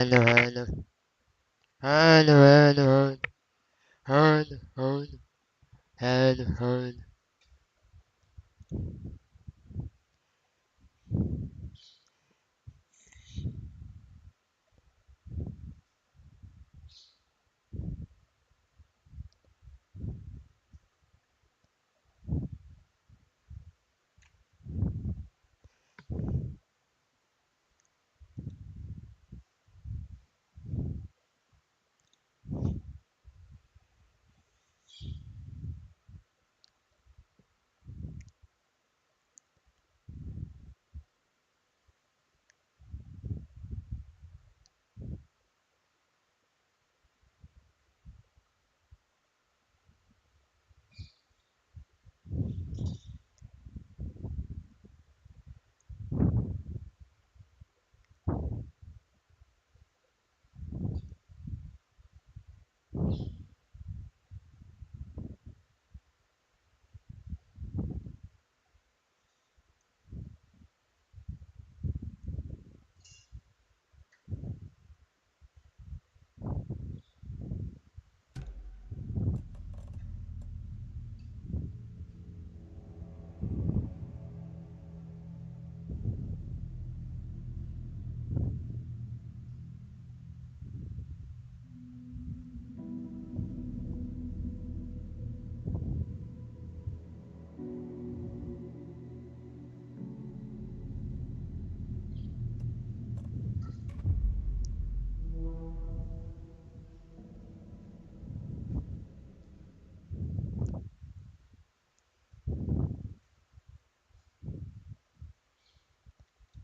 Hello, hello, hello, hello, hello, hello, hello.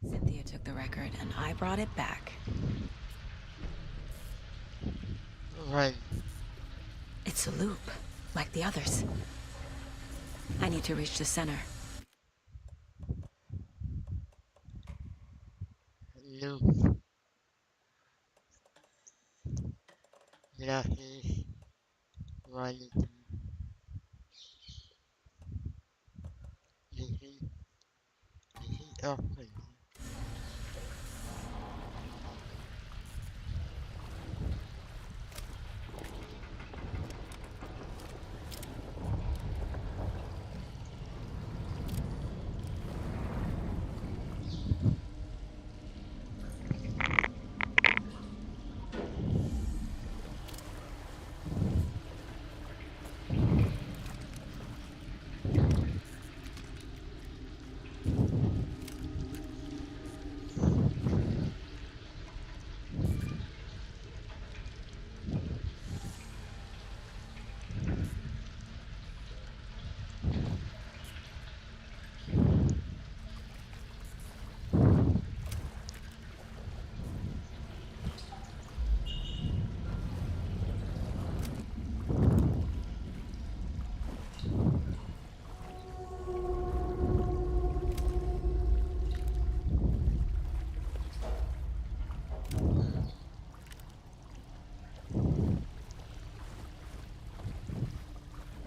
Cynthia took the record and I brought it back. Run. It's a loop, like the others. I need to reach the center. No. Gracias. Run. Listen. Listen. Open.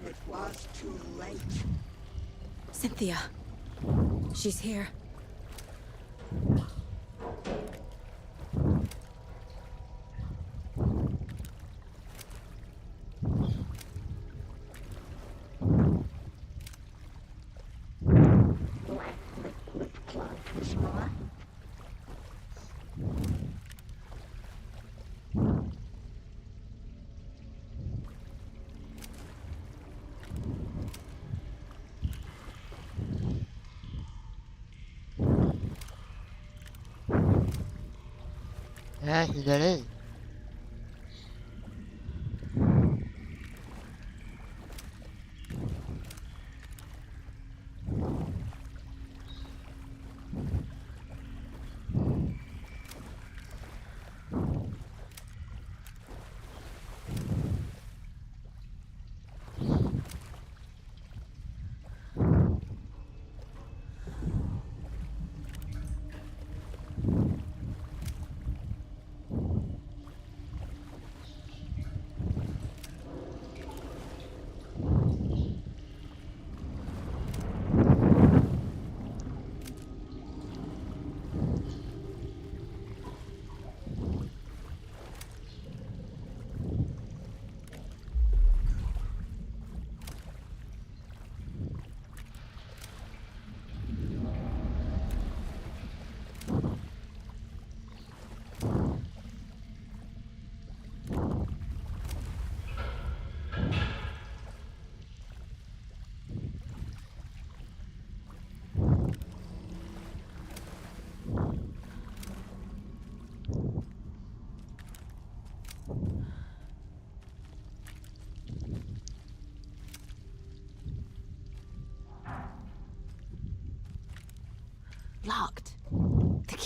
It was too late. Cynthia. She's here. Black liquid cloud whisperer. Ah, is that it?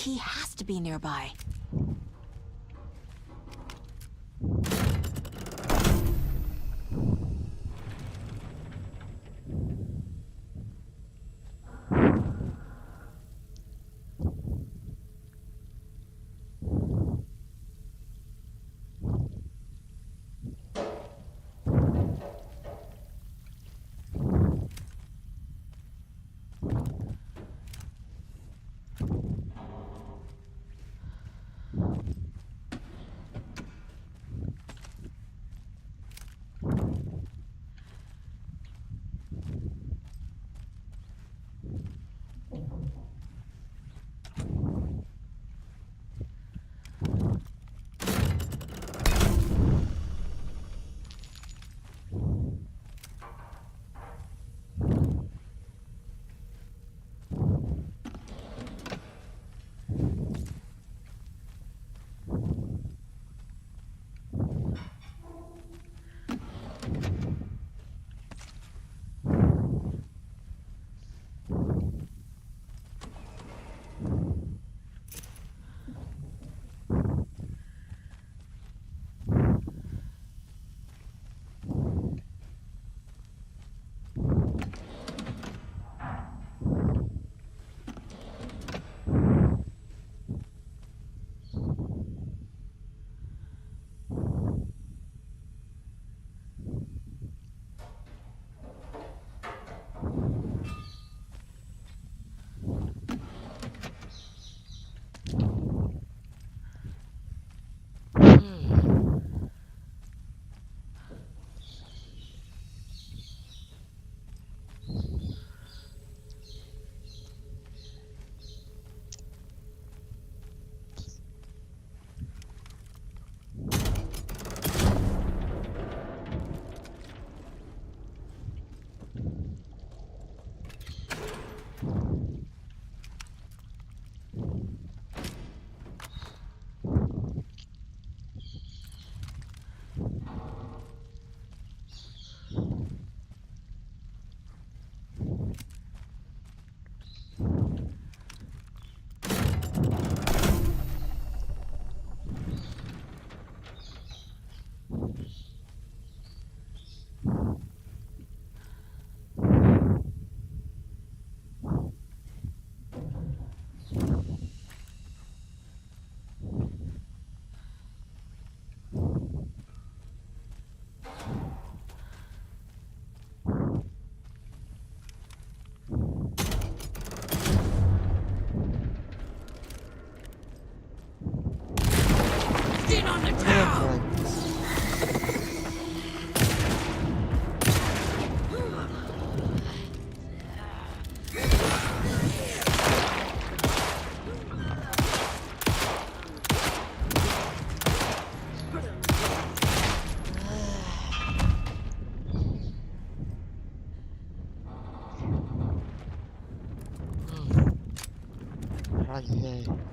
key has to be nearby. Ryzen.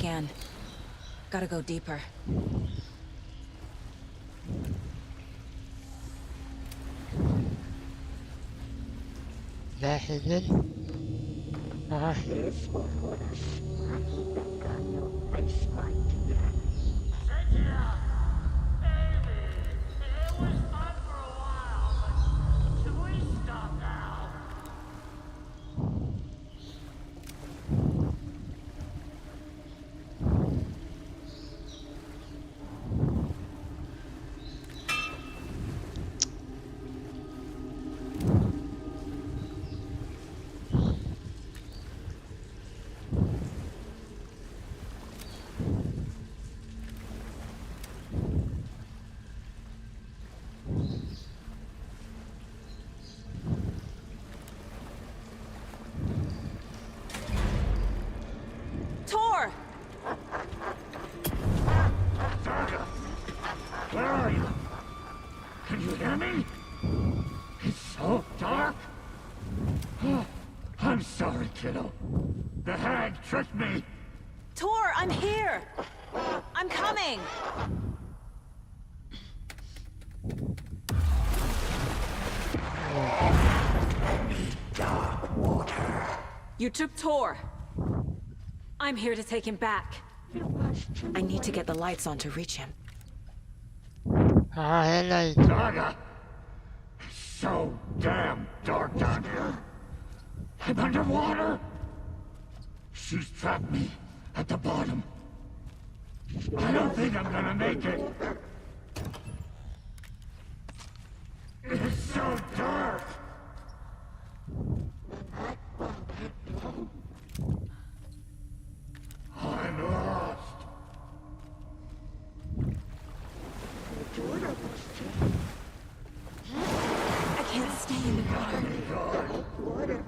again. Gotta go deeper. That is it. This will put a smile back on your face, my dear. It was fun for a while, but should we stop now? Tor! Saga! Where are you? Can you hear me? It's so dark. I'm sorry, kiddo. The hag tricked me. Tor, I'm here! I'm coming! Dark water. You took Tor. I'm here to take him back. It was too I need to get the lights on to reach him. Hello. Saga! It's so damn dark down here. I'm underwater. She's trapped me at the bottom. I don't think I'm gonna make it. It's so dark. I'm lost. I can't stay in the water. water.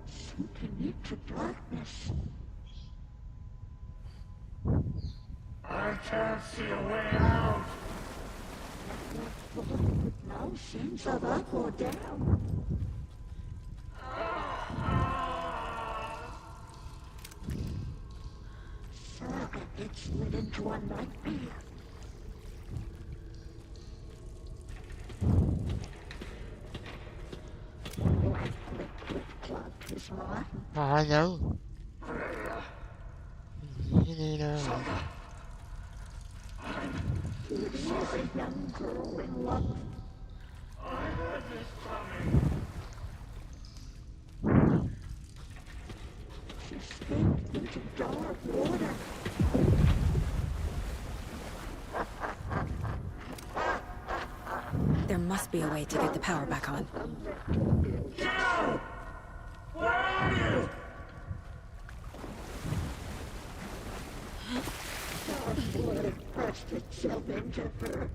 Sinking into darkness. I can't see a way out. With no sense of up or down. Saga gets lit into a nightmare. Clogged his heart. I know. You need He was a young girl in love. I heard this coming. She escaped into dark water. There must be a way to get the power back on. Kiddo! Where are you? Dark water pressed itself into her.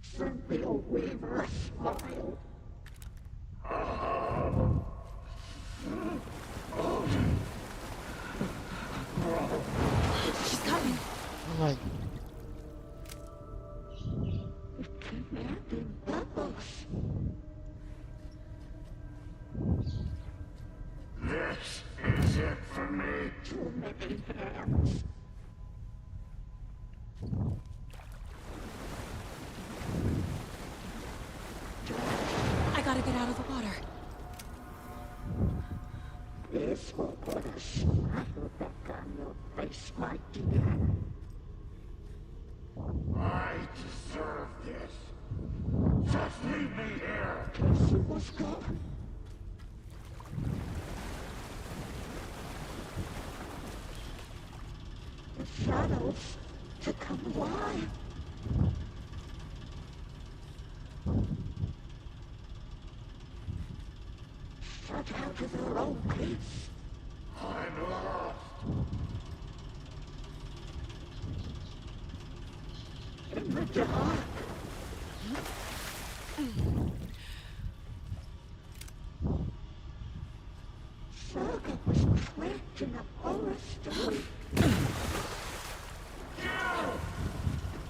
Simply a weaver smiled. She's coming. Oh my. It came out in bubbles. This is it for me. Too many hands. I gotta get out of the water. This will put a smile back on your face, my dear. I deserve this. Just leave me here. She was gone. The shadows to come alive. Shut out of their own peace. I'm lost. In the dark. Saga was trapped in a horror story.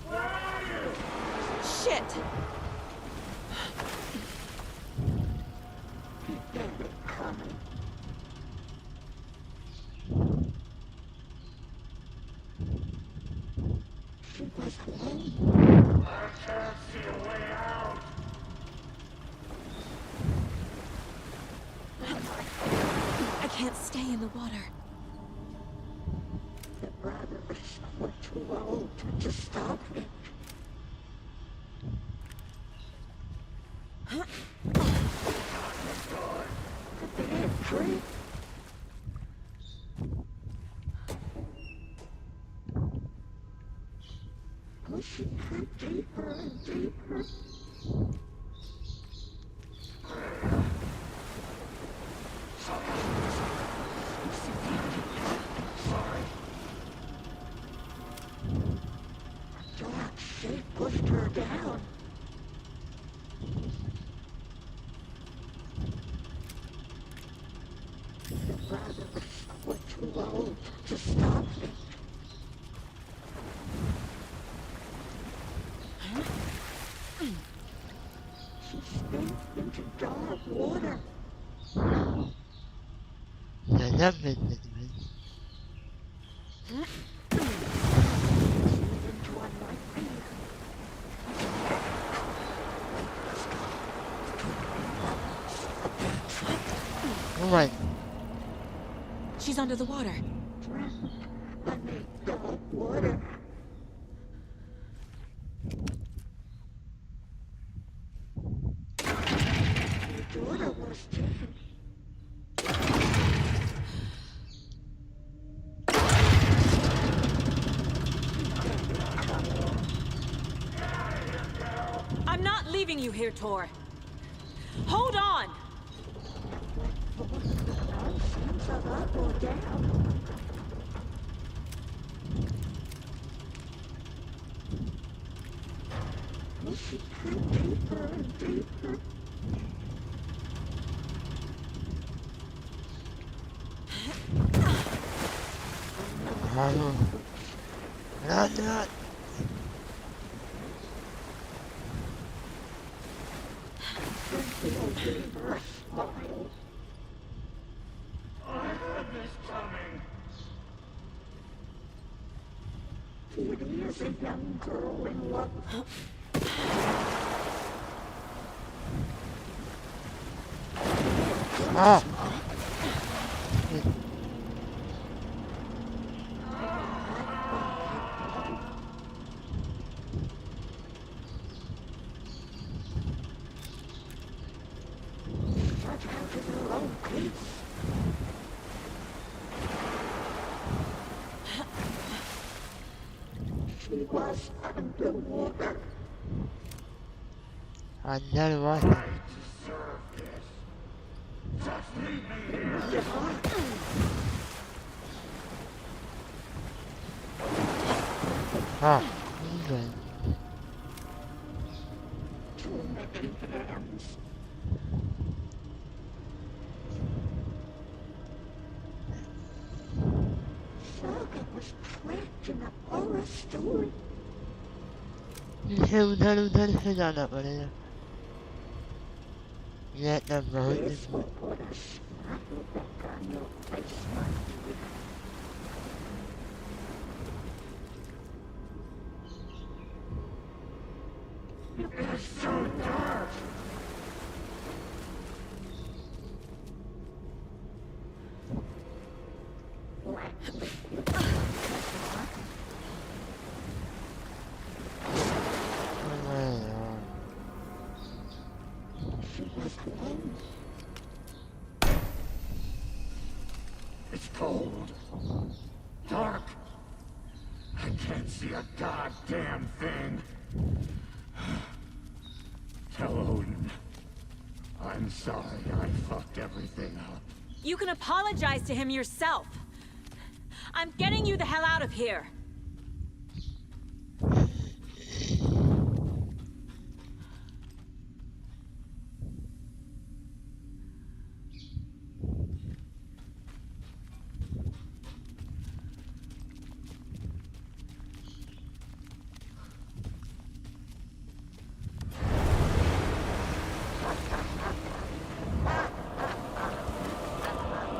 Where are you? Shit! was alone. I can't see a way out. I can't stay in the water. The brothers were too old to stop it. The bad tree. Pushing her deeper and deeper. Dark shape pushed her down. The brothers were too old to stop it. She sank into dark water. Nalaman na naman. Into a nightmare. Alright. She's under the water. Drowned beneath dark water. Her daughter was dead. I'm not leaving you here, Tor. Hold on! Nonsense of up or down. Pushing her deeper and deeper. Not. Her smile. I had this coming. Beauty is a young girl in love. Ah! Shut out in her own peace. She was underwater. Underwater. I deserve this. Just leave me here. Ah, even. Too many hands. Saga was trapped in a horror story. उधर से जाना पड़ेगा. Let the road This will put a smile back on your face, my dear. It's so dark. She was alone. It's cold. Dark. I can't see a goddamn thing. Tell Odin. I'm sorry I fucked everything up. You can apologize to him yourself. I'm getting you the hell out of here.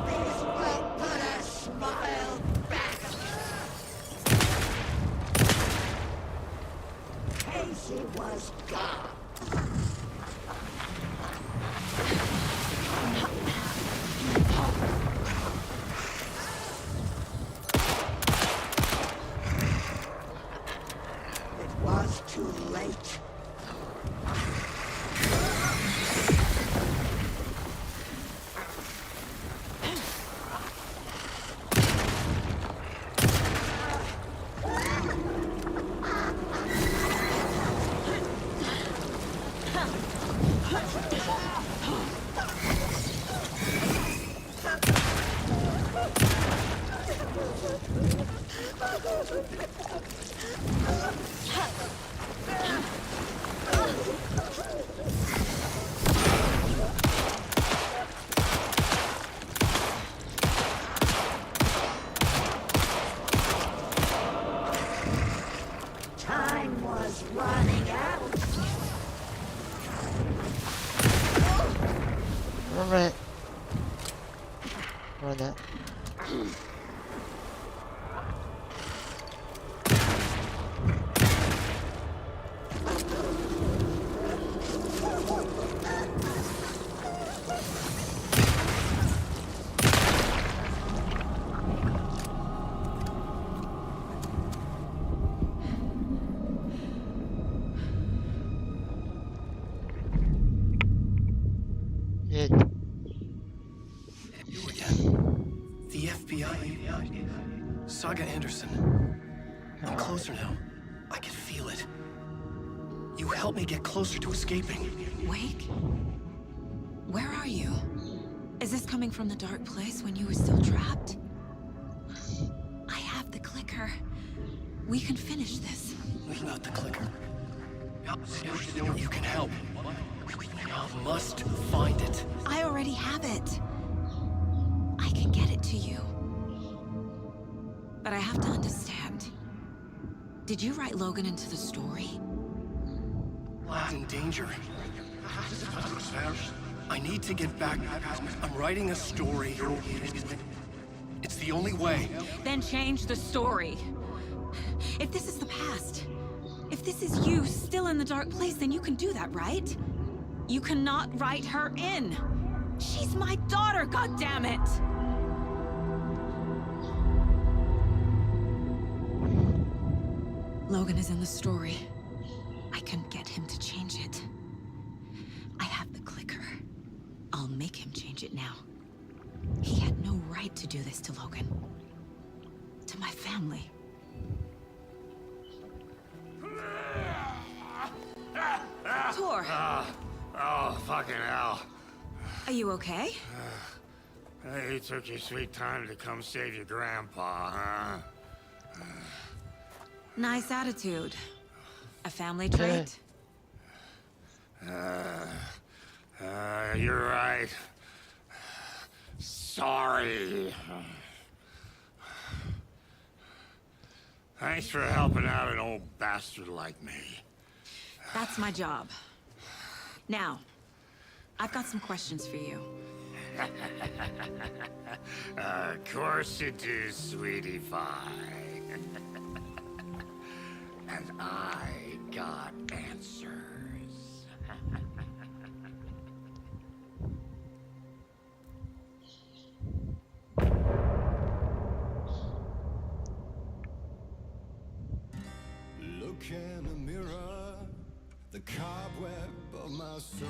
This will put a smile back. She was gone. It was too late. Time was running out. Alright. Run that. It. You again. The FBI. Saga Anderson. I'm closer now. I can feel it. You helped me get closer to escaping. Wake? Where are you? Is this coming from the dark place when you were still trapped? I have the clicker. We can finish this. Without the clicker. You can help. I must find it. I already have it. I can get it to you. But I have to understand. Did you write Logan into the story? Lad's in danger. I need to get back. I'm writing a story. It's the only way. Then change the story. If this is the past, if this is you still in the dark place, then you can do that, right? You cannot write her in. She's my daughter, goddammit! Logan is in the story. I can get him to change it. I have the clicker. I'll make him change it now. He had no right to do this to Logan. To my family. Tor, Oh, fucking hell. are you okay? You took your sweet time to come save your grandpa, huh? Nice attitude. A family trait? You're right. Sorry. Thanks for helping out an old bastard like me. That's my job. Now, I've got some questions for you. Of course you do, sweetie pie. And I got answers. Look in the mirror, the cobweb of my soul.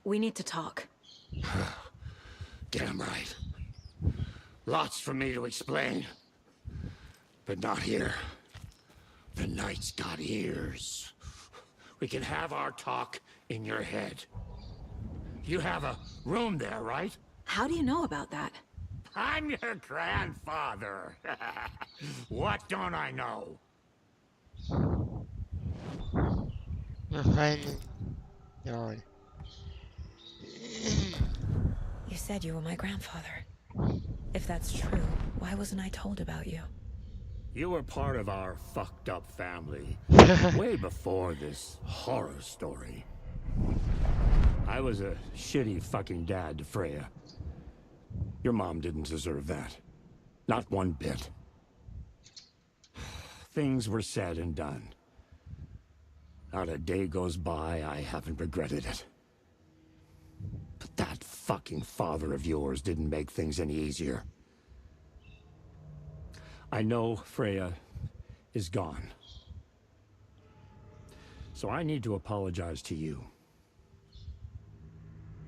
We need to talk. Damn right. Lots for me to explain. But not here. The night's got ears. We can have our talk in your head. You have a room there, right? How do you know about that? I'm your grandfather. What don't I know? We're finding yard. You said you were my grandfather. If that's true, why wasn't I told about you? You were part of our fucked up family way before this horror story. I was a shitty fucking dad to Freya. Your mom didn't deserve that. Not one bit. things were said and done. Not a day goes by I haven't regretted it. But that fucking father of yours didn't make things any easier. I know Freya is gone. So I need to apologize to you.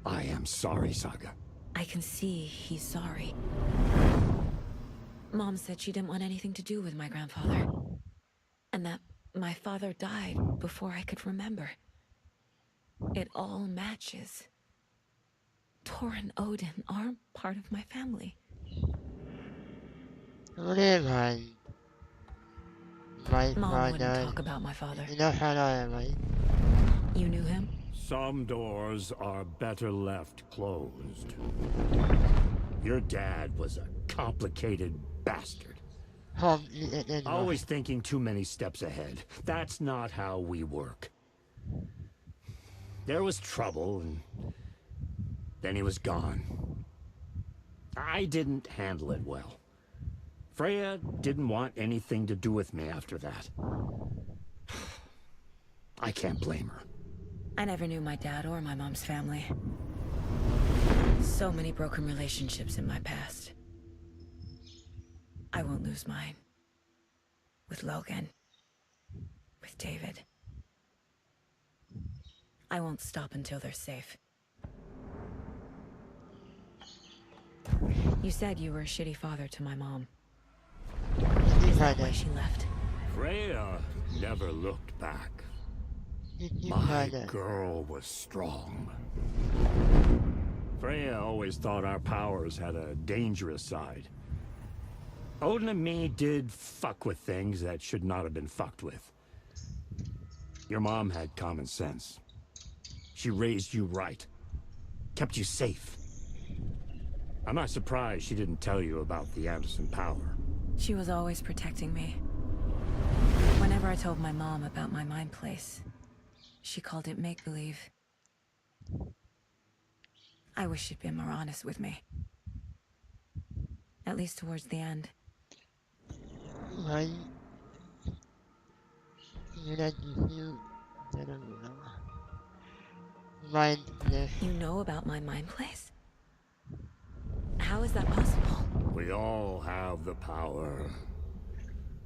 I am sorry, Saga. I can see he's sorry. Mom said she didn't want anything to do with my grandfather. And that my father died before I could remember. It all matches. Tor and Odin aren't part of my family. Whatever. My Mom wouldn't father. talk about my father. You know how I am, right? You knew him? Some doors are better left closed. Your dad was a complicated bastard. Always thinking too many steps ahead. That's not how we work. There was trouble, and then he was gone. I didn't handle it well. Freya didn't want anything to do with me after that. I can't blame her. I never knew my dad or my mom's family. So many broken relationships in my past. I won't lose mine. With Logan. With David. I won't stop until they're safe. You said you were a shitty father to my mom. Is that why she left? Freya never looked back. My girl was strong. Freya always thought our powers had a dangerous side. Odin and me did fuck with things that should not have been fucked with. Your mom had common sense. She raised you right. Kept you safe. I'm not surprised she didn't tell you about the Anderson power. She was always protecting me. Whenever I told my mom about my mind place, she called it make-believe. I wish she'd been more honest with me. At least towards the end. Right. You I don't know. Mindless. You know about my mind place? How is that possible? We all have the power.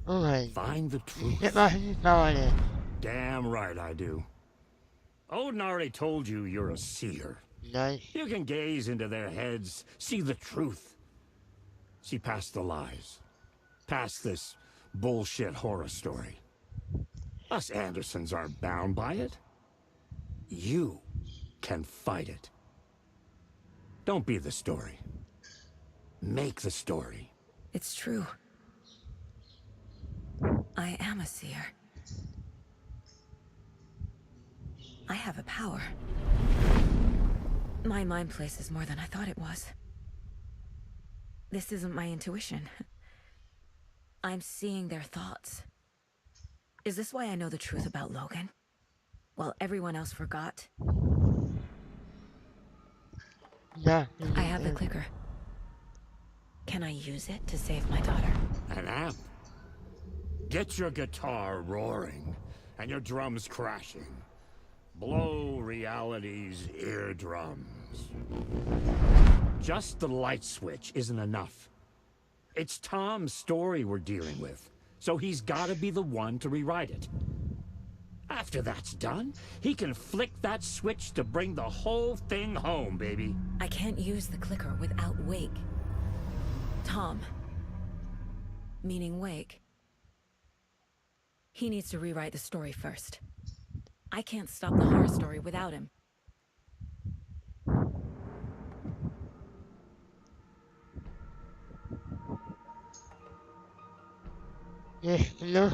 Alright. Find the truth. Get my power in. Damn right I do. Odin already told you you're a seer. Nice. You can gaze into their heads, see the truth. See past the lies. Past this bullshit horror story. Us Andersons aren't bound by it. You can fight it. Don't be the story. Make the story. It's true. I am a seer. I have a power. My mind place is more than I thought it was. This isn't my intuition. I'm seeing their thoughts. Is this why I know the truth about Logan? While everyone else forgot? Yeah. I have the clicker. Can I use it to save my daughter? An amp. Get your guitar roaring and your drums crashing. Blow reality's eardrums. Just the light switch isn't enough. It's Tom's story we're dealing with, so he's gotta be the one to rewrite it. After that's done, he can flick that switch to bring the whole thing home, baby. I can't use the clicker without Wake. Tom. Meaning Wake. He needs to rewrite the story first. I can't stop the horror story without him. Yes, look.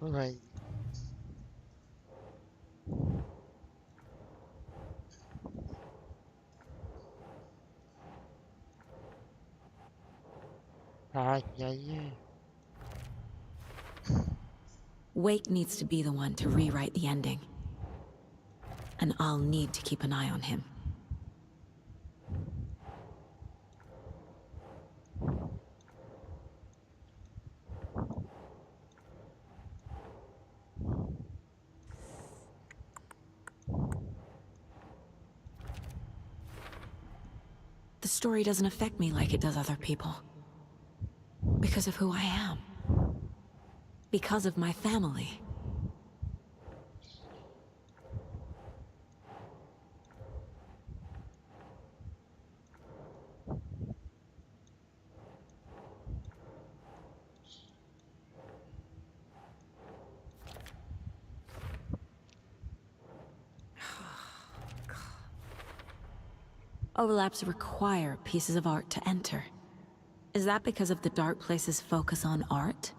Alright. Yeah. Wake needs to be the one to rewrite the ending. And I'll need to keep an eye on him. The story doesn't affect me like it does other people. Because of who I am. Because of my family. Overlaps require pieces of art to enter. Is that because of the dark place's focus on art?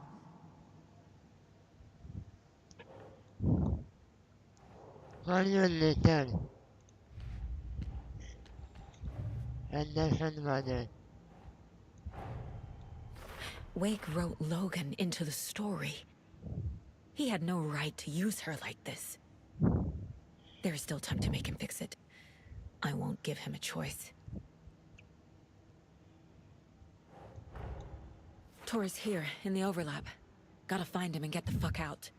How do you understand? Understand about it. Wake wrote Logan into the story. He had no right to use her like this. There is still time to make him fix it. I won't give him a choice. Tor is here, in the overlap. Gotta find him and get the fuck out.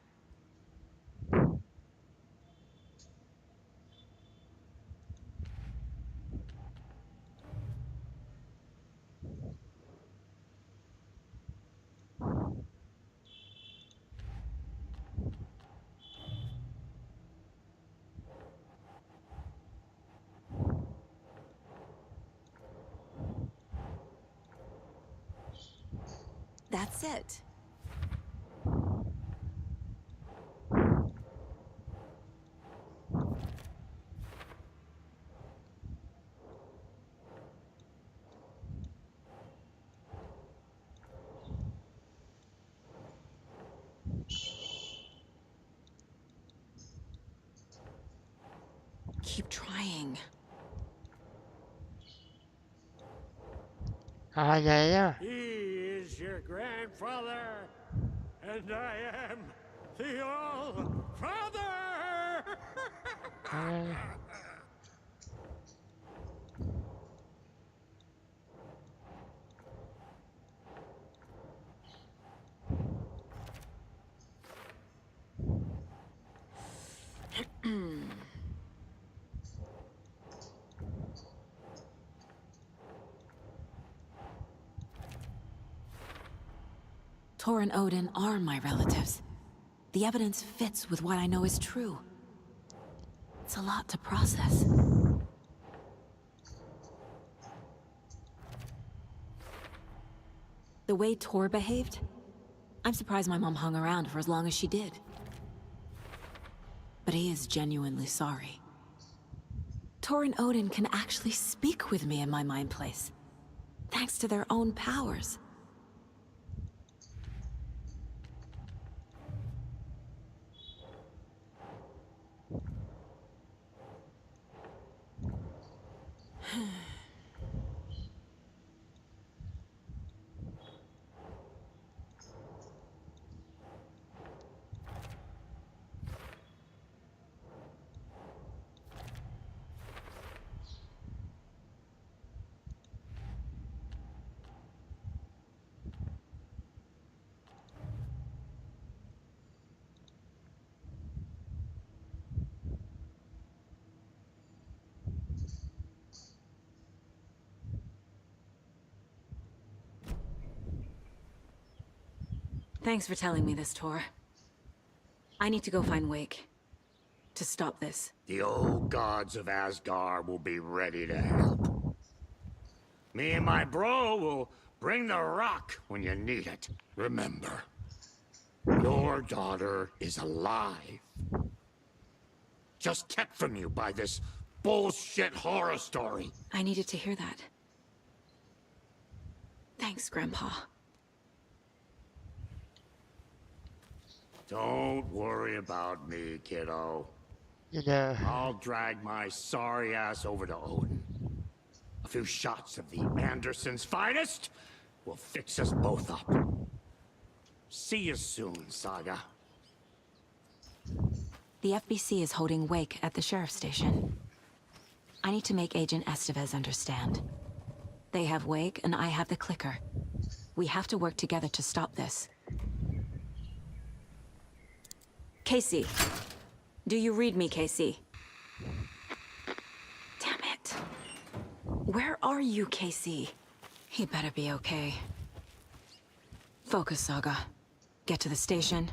That's it. Keep trying. Yeah. He is your grandfather, and I am the All-Father! Tor and Odin are my relatives. The evidence fits with what I know is true. It's a lot to process. The way Tor behaved, I'm surprised my mom hung around for as long as she did. But he is genuinely sorry. Tor and Odin can actually speak with me in my mind place, thanks to their own powers. Thanks for telling me this, Tor. I need to go find Wake. To stop this. The old gods of Asgard will be ready to help. Me and my bro will bring the rock when you need it. Remember, your daughter is alive. Just kept from you by this bullshit horror story. I needed to hear that. Thanks, Grandpa. Don't worry about me, kiddo. You know. I'll drag my sorry ass over to Odin. A few shots of the Andersons' finest will fix us both up. See you soon, Saga. The FBC is holding Wake at the sheriff's station. I need to make Agent Estevez understand. They have Wake and I have the clicker. We have to work together to stop this. Casey. Do you read me, Casey? Damn it. Where are you, Casey? He better be okay. Focus, Saga. Get to the station.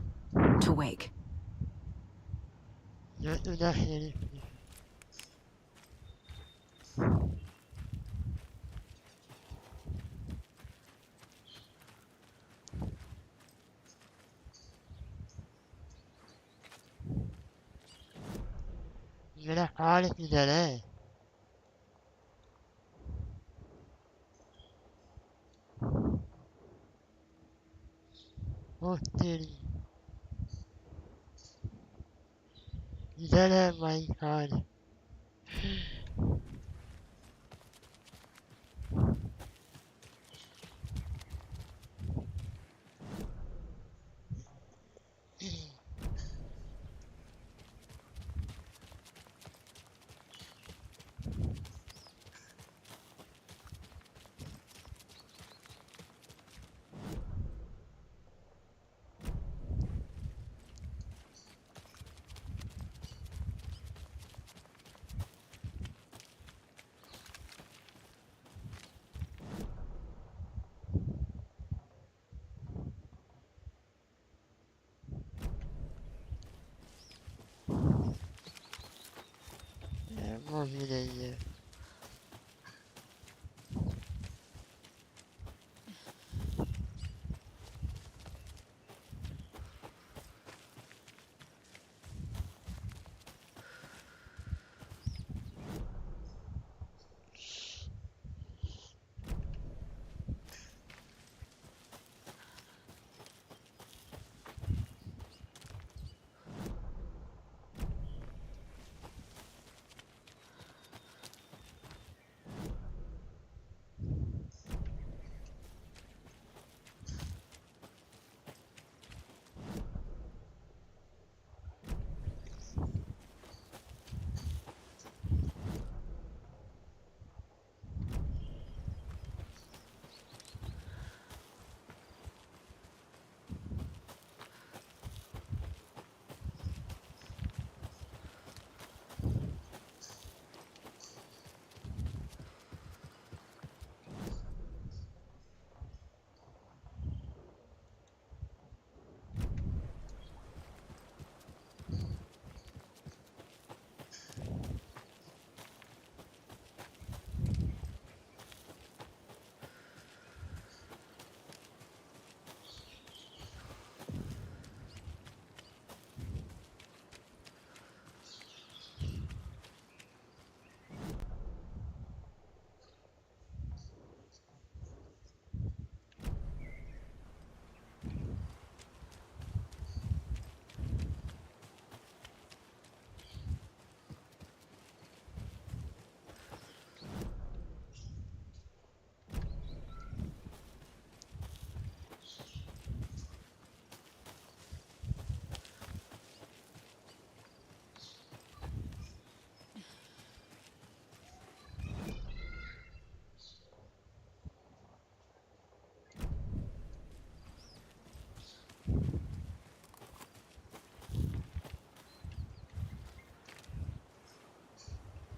To Wake. Götüne herif. Yine Halit gider he. Muhtir. Gider he Mike Halit. Mobilyayı.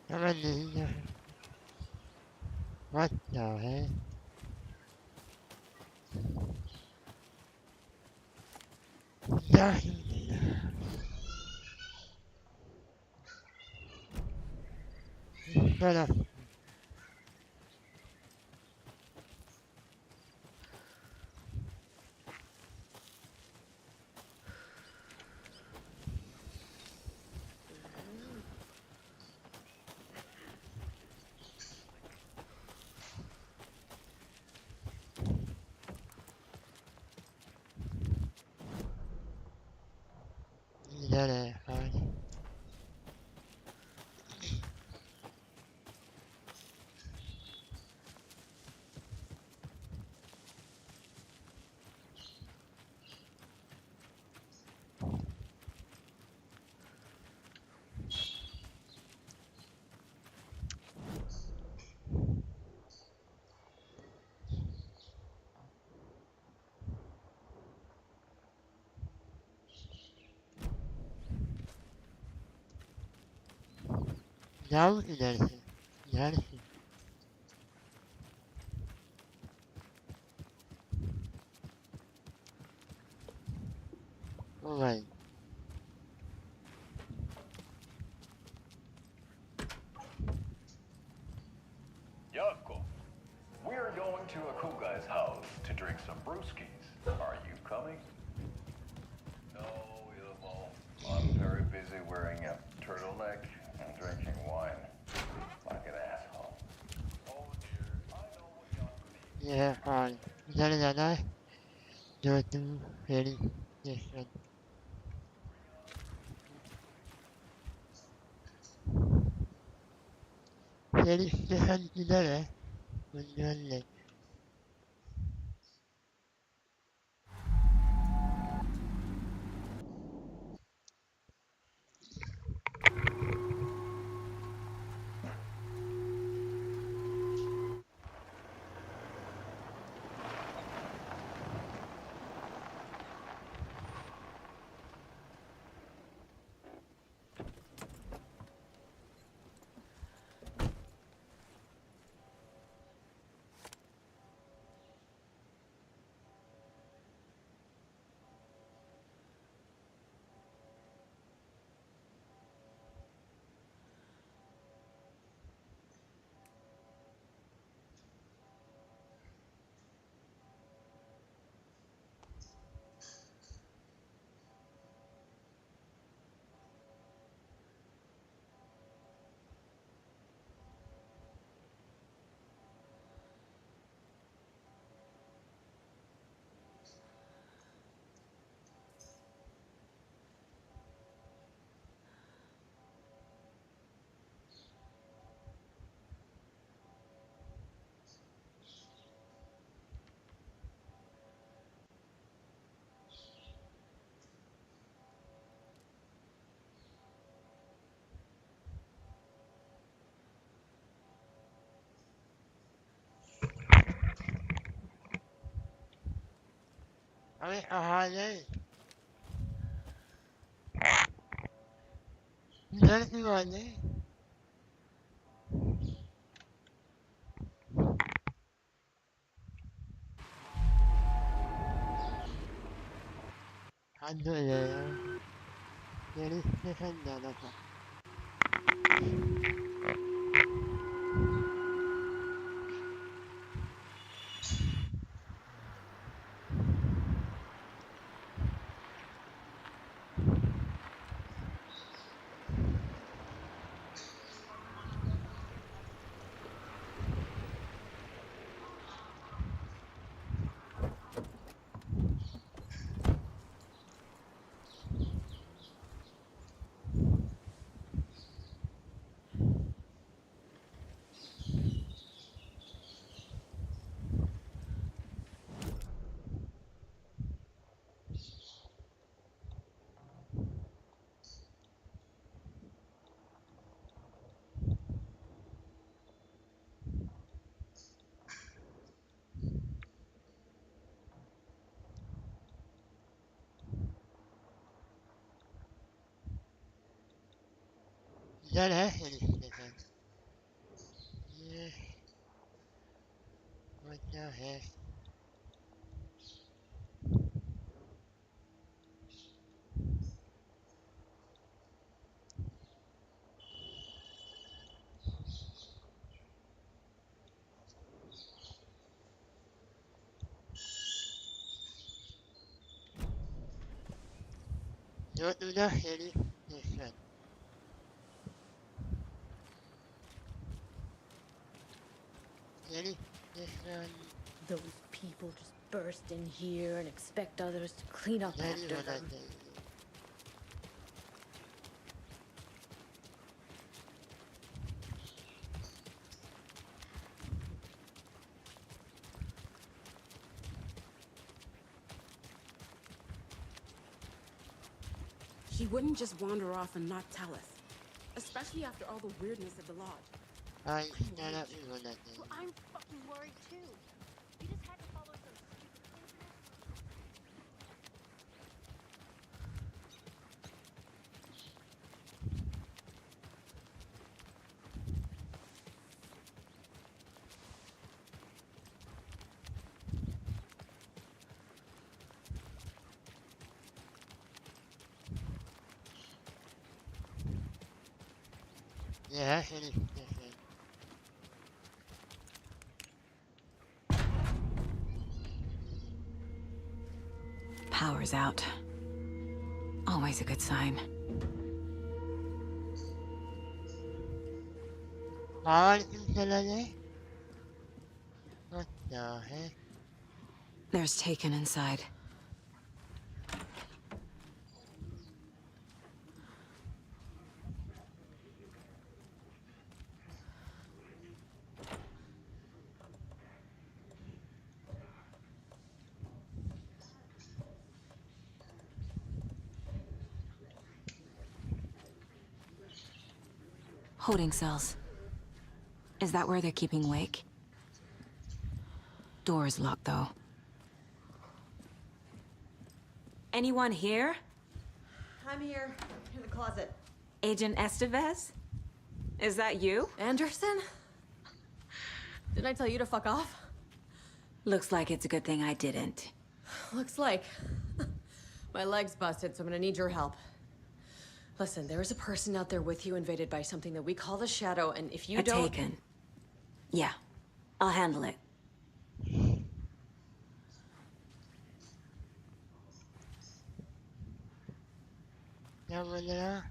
Hemen de. What the hell? Ya. Şöyle. Gider hadi. Ya gidersin. Gidersin. Alright. Yako, we're going to a cool guy's house to drink some brewskis. Are you coming? No, Ilmo. I'm very busy wearing a turtleneck and drinking wine. Like an asshole. Oh dear, I know what Yako needs. Yeah, fine. Dale. Yo tú, Eli. Yes, man. Eli, dejan dale. Dale. A ver, ajá, dale. Dale, dale. Ando ya. Eli, dejan dale. Dale, Eli, dejan. Yeah. What the heck? Yo tú, Eli. Dejan. Eli, dejan. Those people just burst in here and expect others to clean up Dale, after dale. them. She wouldn't just wander off and not tell us. Especially after all the weirdness at the lodge. Ay, dale, dale. Well, I'm fucking worried too. You just had to follow some stupid coincidence. Yeah, it is. Power's out. Always a good sign. Bawal din sila eh. What the heck? There's Taken inside. Holding cells. Is that where they're keeping Wake? Door's locked, though. Anyone here? I'm here, in the closet. Agent Estevez? Is that you? Anderson? Didn't I tell you to fuck off? Looks like it's a good thing I didn't. Looks like. My leg's busted, so I'm gonna need your help. Listen, there is a person out there with you invaded by something that we call the Shadow, and if you don't... Taken. Yeah, I'll handle it. Naman na.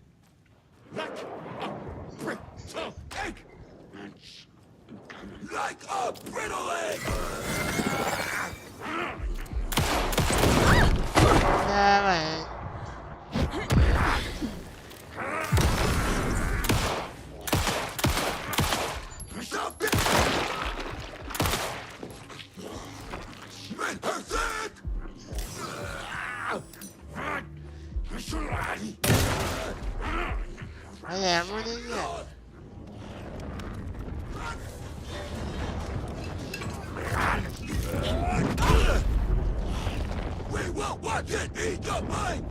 Like a brittle egg! Naman. Alam mo din yan. We will watch it eat the mind!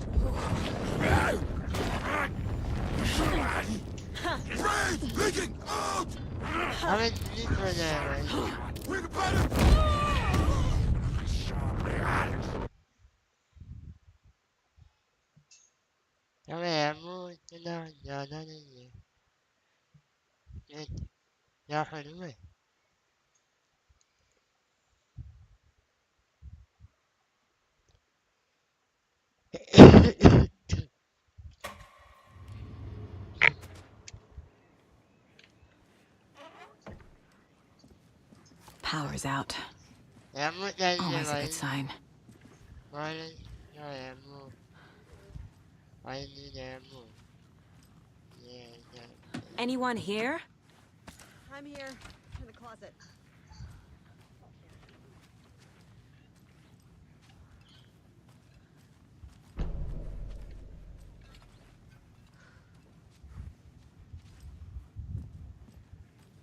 Brains leaking out! Kami dito naman. We're the better! Kami alam mo. Ito na. Dada na niya. Yaka naman. Power's out. Alam mo tayo Always a naman. good sign. Walang alam mo. Walang alam mo. Yeah. Anyone here? I'm here, in the closet.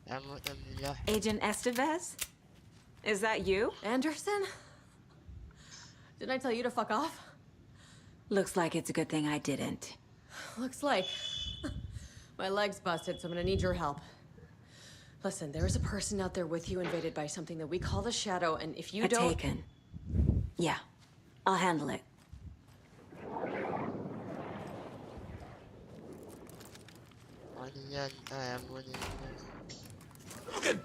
Alam mo tayo nila. Agent Estevez? Is that you? Anderson? Didn't I tell you to fuck off? Looks like it's a good thing I didn't. Looks like. My leg's busted, so I'm gonna need your help. Listen, there is a person out there with you invaded by something that we call the Shadow, and if you don't... Taken. Yeah, I'll handle it. Ano yan? Alam mo din yan. Logan!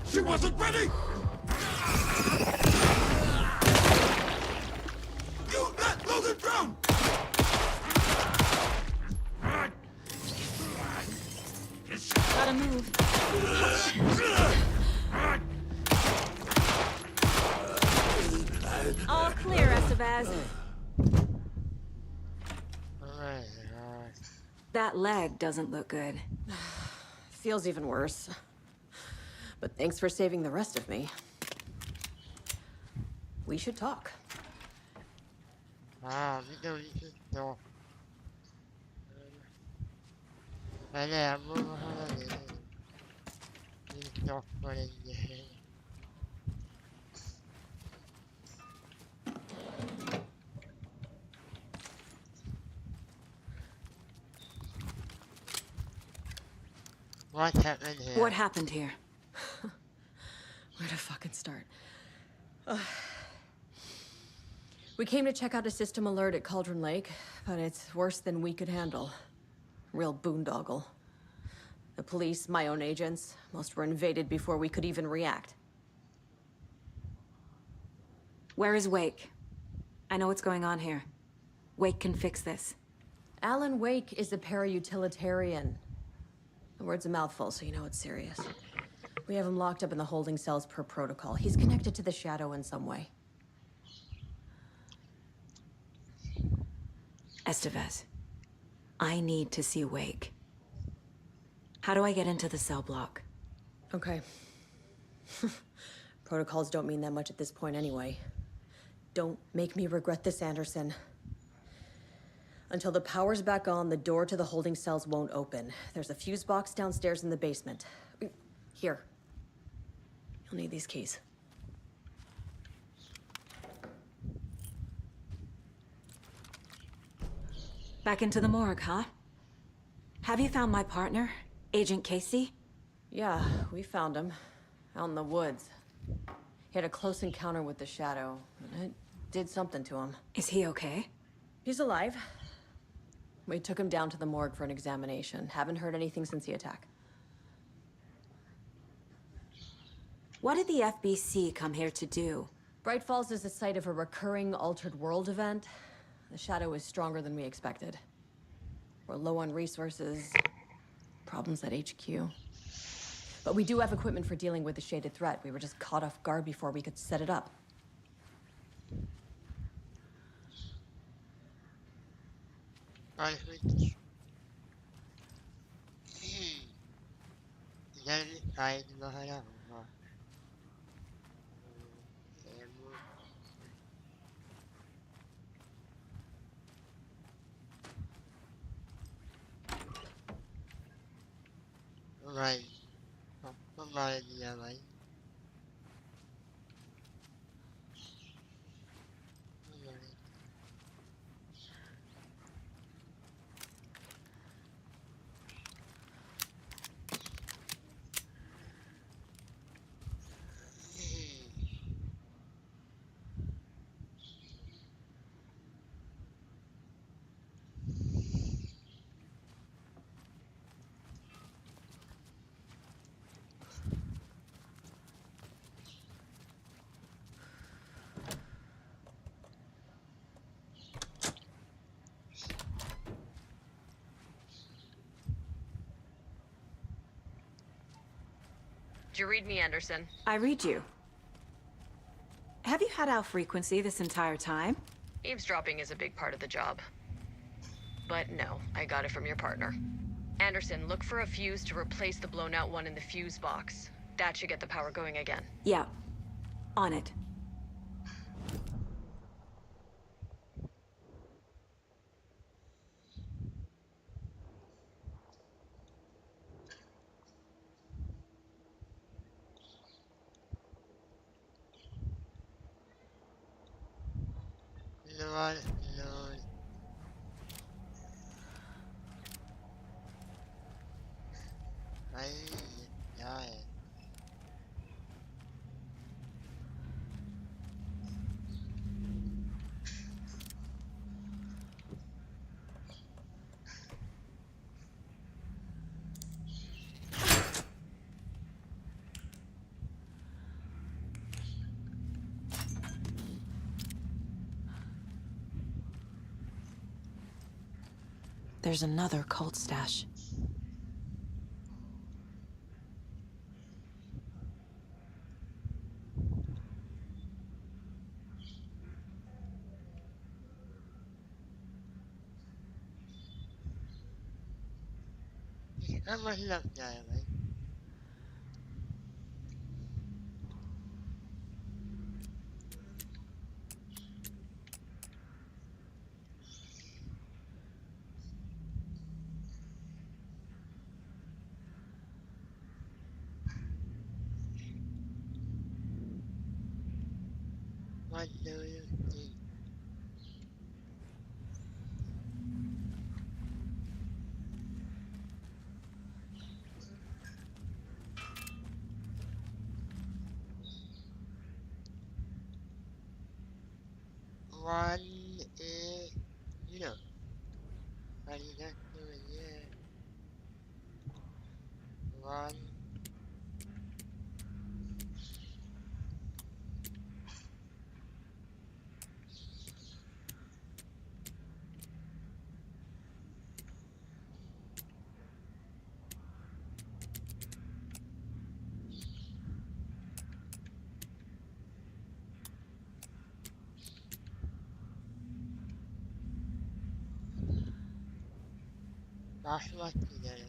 She wasn't ready! You let Logan drown! Gotta move. All clear, Estevez. Alright. That leg doesn't look good. Feels even worse. But thanks for saving the rest of me. We should talk. Dito. Alam mo din. Dito pa rin yan. What happened here? What happened here? Where to fucking start? We came to check out a system alert at Cauldron Lake, but it's worse than we could handle. Real boondoggle. The police, my own agents, most were invaded before we could even react. Where is Wake? I know what's going on here. Wake can fix this. Alan Wake is a para-utilitarian. The word's a mouthful, so you know it's serious. We have him locked up in the holding cells per protocol. He's connected to the Shadow in some way. Estevez, I need to see Wake. How do I get into the cell block? Okay. Protocols don't mean that much at this point anyway. Don't make me regret this, Anderson. Until the power's back on, the door to the holding cells won't open. There's a fuse box downstairs in the basement. Here. You'll need these keys. Back into the morgue, huh? Have you found my partner, Agent Casey? Yeah, we found him. Out in the woods. He had a close encounter with the Shadow, and it did something to him. Is he okay? He's alive. We took him down to the morgue for an examination. Haven't heard anything since the attack. What did the FBC come here to do? Bright Falls is the site of a recurring Altered World event. The Shadow is stronger than we expected. We're low on resources. Problems at HQ. But we do have equipment for dealing with the shaded threat. We were just caught off guard before we could set it up. Right. Không nói gì à vậy? Did you read me, Anderson? I read you. Have you had our frequency this entire time? Eavesdropping is a big part of the job. But no, I got it from your partner. Anderson, look for a fuse to replace the blown out one in the fuse box. That should get the power going again. Yeah. On it. Lol, lol. Ay, ay. There's another cult stash. Nó mới lật trời vậy. What do you think? one is, you know, what is that doing here? One. That's what you did.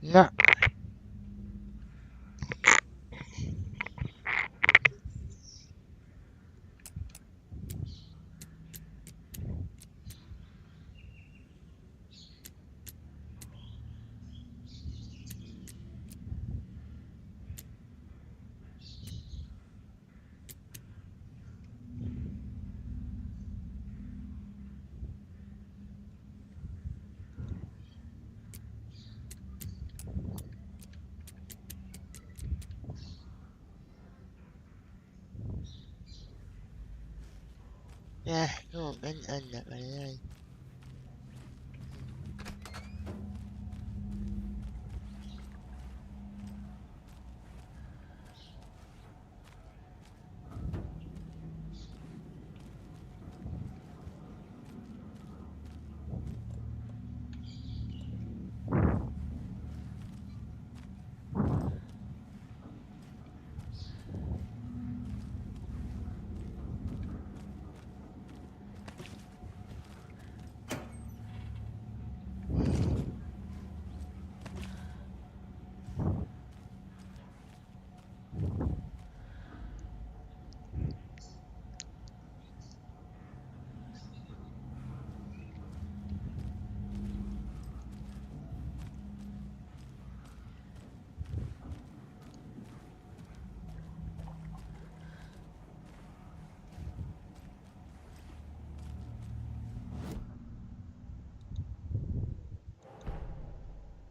Yeah. Yeah, no, and that way.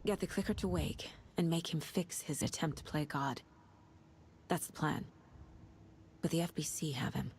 Get the clicker to wake and make him fix his attempt to play God. That's the plan. But the FBC have him.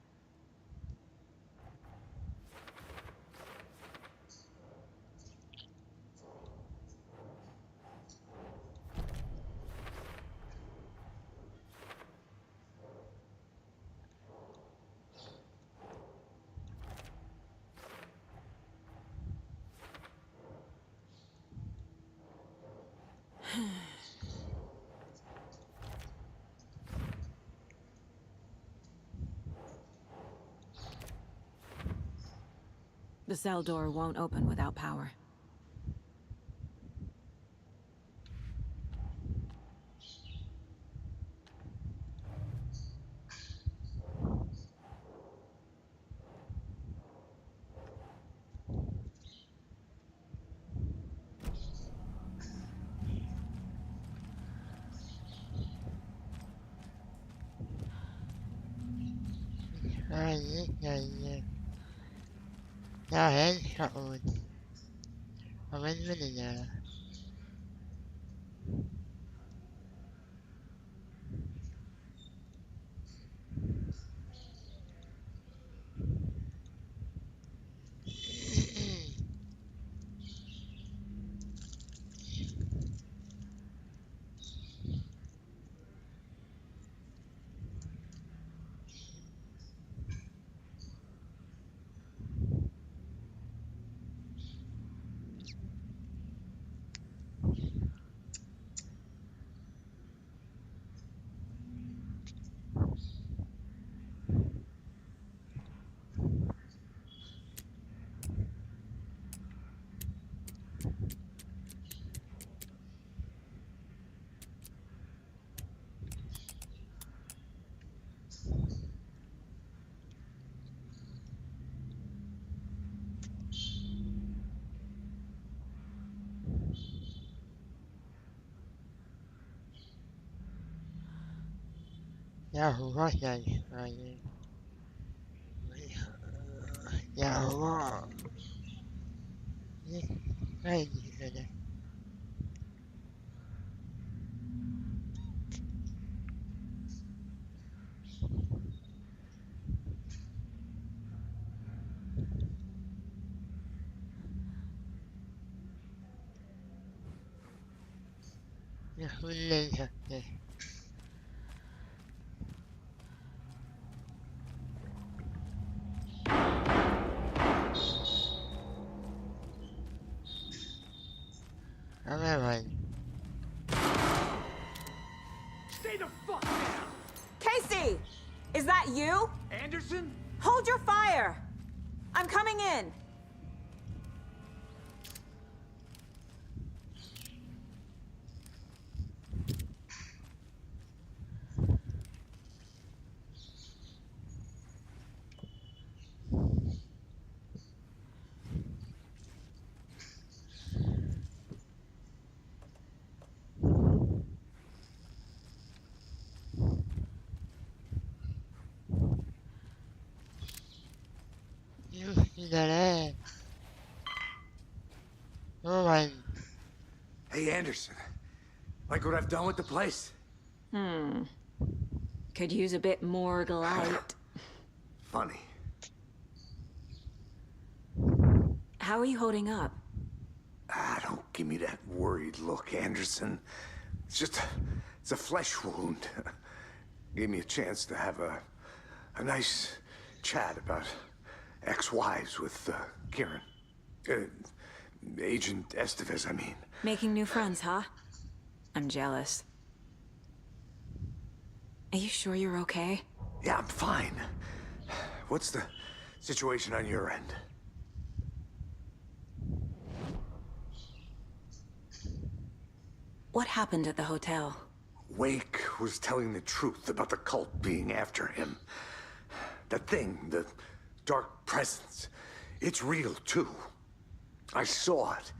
The cell door won't open without power. Yeah. Now headshot one. I'm in minute now. Yeah, who was that? Yeah, who was? Yeah, who later? Alright. Stay the fuck down! Casey! Is that you? Anderson? Hold your fire! I'm coming in! You see that? Alright. Hey, Anderson. Like what I've done with the place? Could use a bit more light. Funny. How are you holding up? Don't give me that worried look, Anderson. It's a flesh wound. Gave me a chance to have a nice chat about ex-wives with Kieran. Agent Estevez, I mean. Making new friends, huh? I'm jealous. Are you sure you're okay? Yeah, I'm fine. What's the situation on your end? What happened at the hotel? Wake was telling the truth about the cult being after him. That thing, the dark presence, it's real too. I saw it.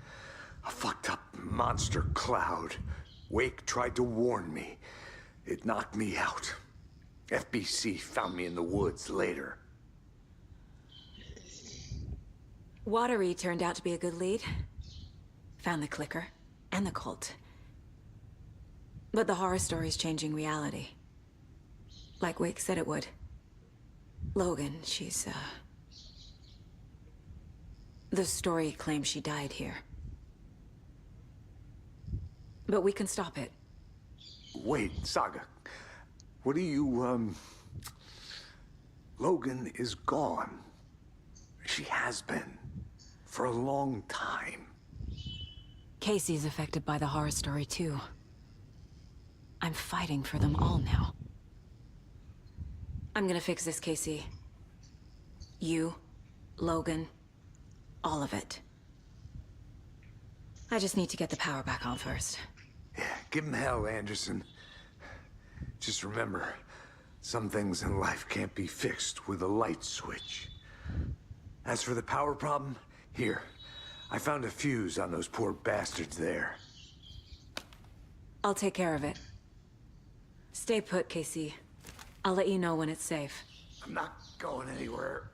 A fucked up monster cloud. Wake tried to warn me. It knocked me out. FBC found me in the woods later. Watery turned out to be a good lead. Found the clicker and the cult. But the horror story's changing reality. Like Wake said it would. Logan, she's, the story claims she died here. But we can stop it. Wait, Saga. What do you, Logan is gone. She has been. For a long time. Casey's affected by the horror story, too. I'm fighting for them all now. I'm gonna fix this, Casey. You, Logan, all of it. I just need to get the power back on first. Yeah, give him hell, Anderson. Just remember, some things in life can't be fixed with a light switch. As for the power problem, here. I found a fuse on those poor bastards there. I'll take care of it. Stay put, Casey. I'll let you know when it's safe. I'm not going anywhere.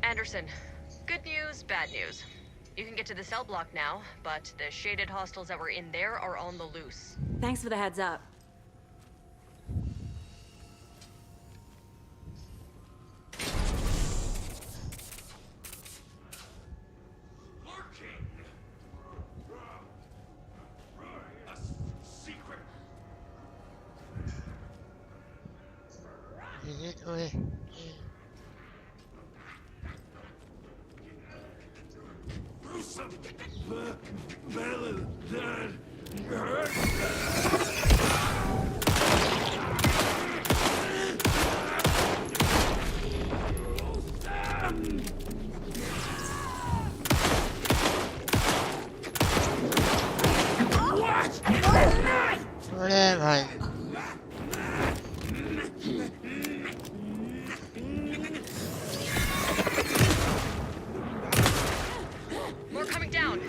Anderson, good news, bad news. You can get to the cell block now, but the shaded hostiles that were in there are on the loose. Thanks for the heads up. More coming down.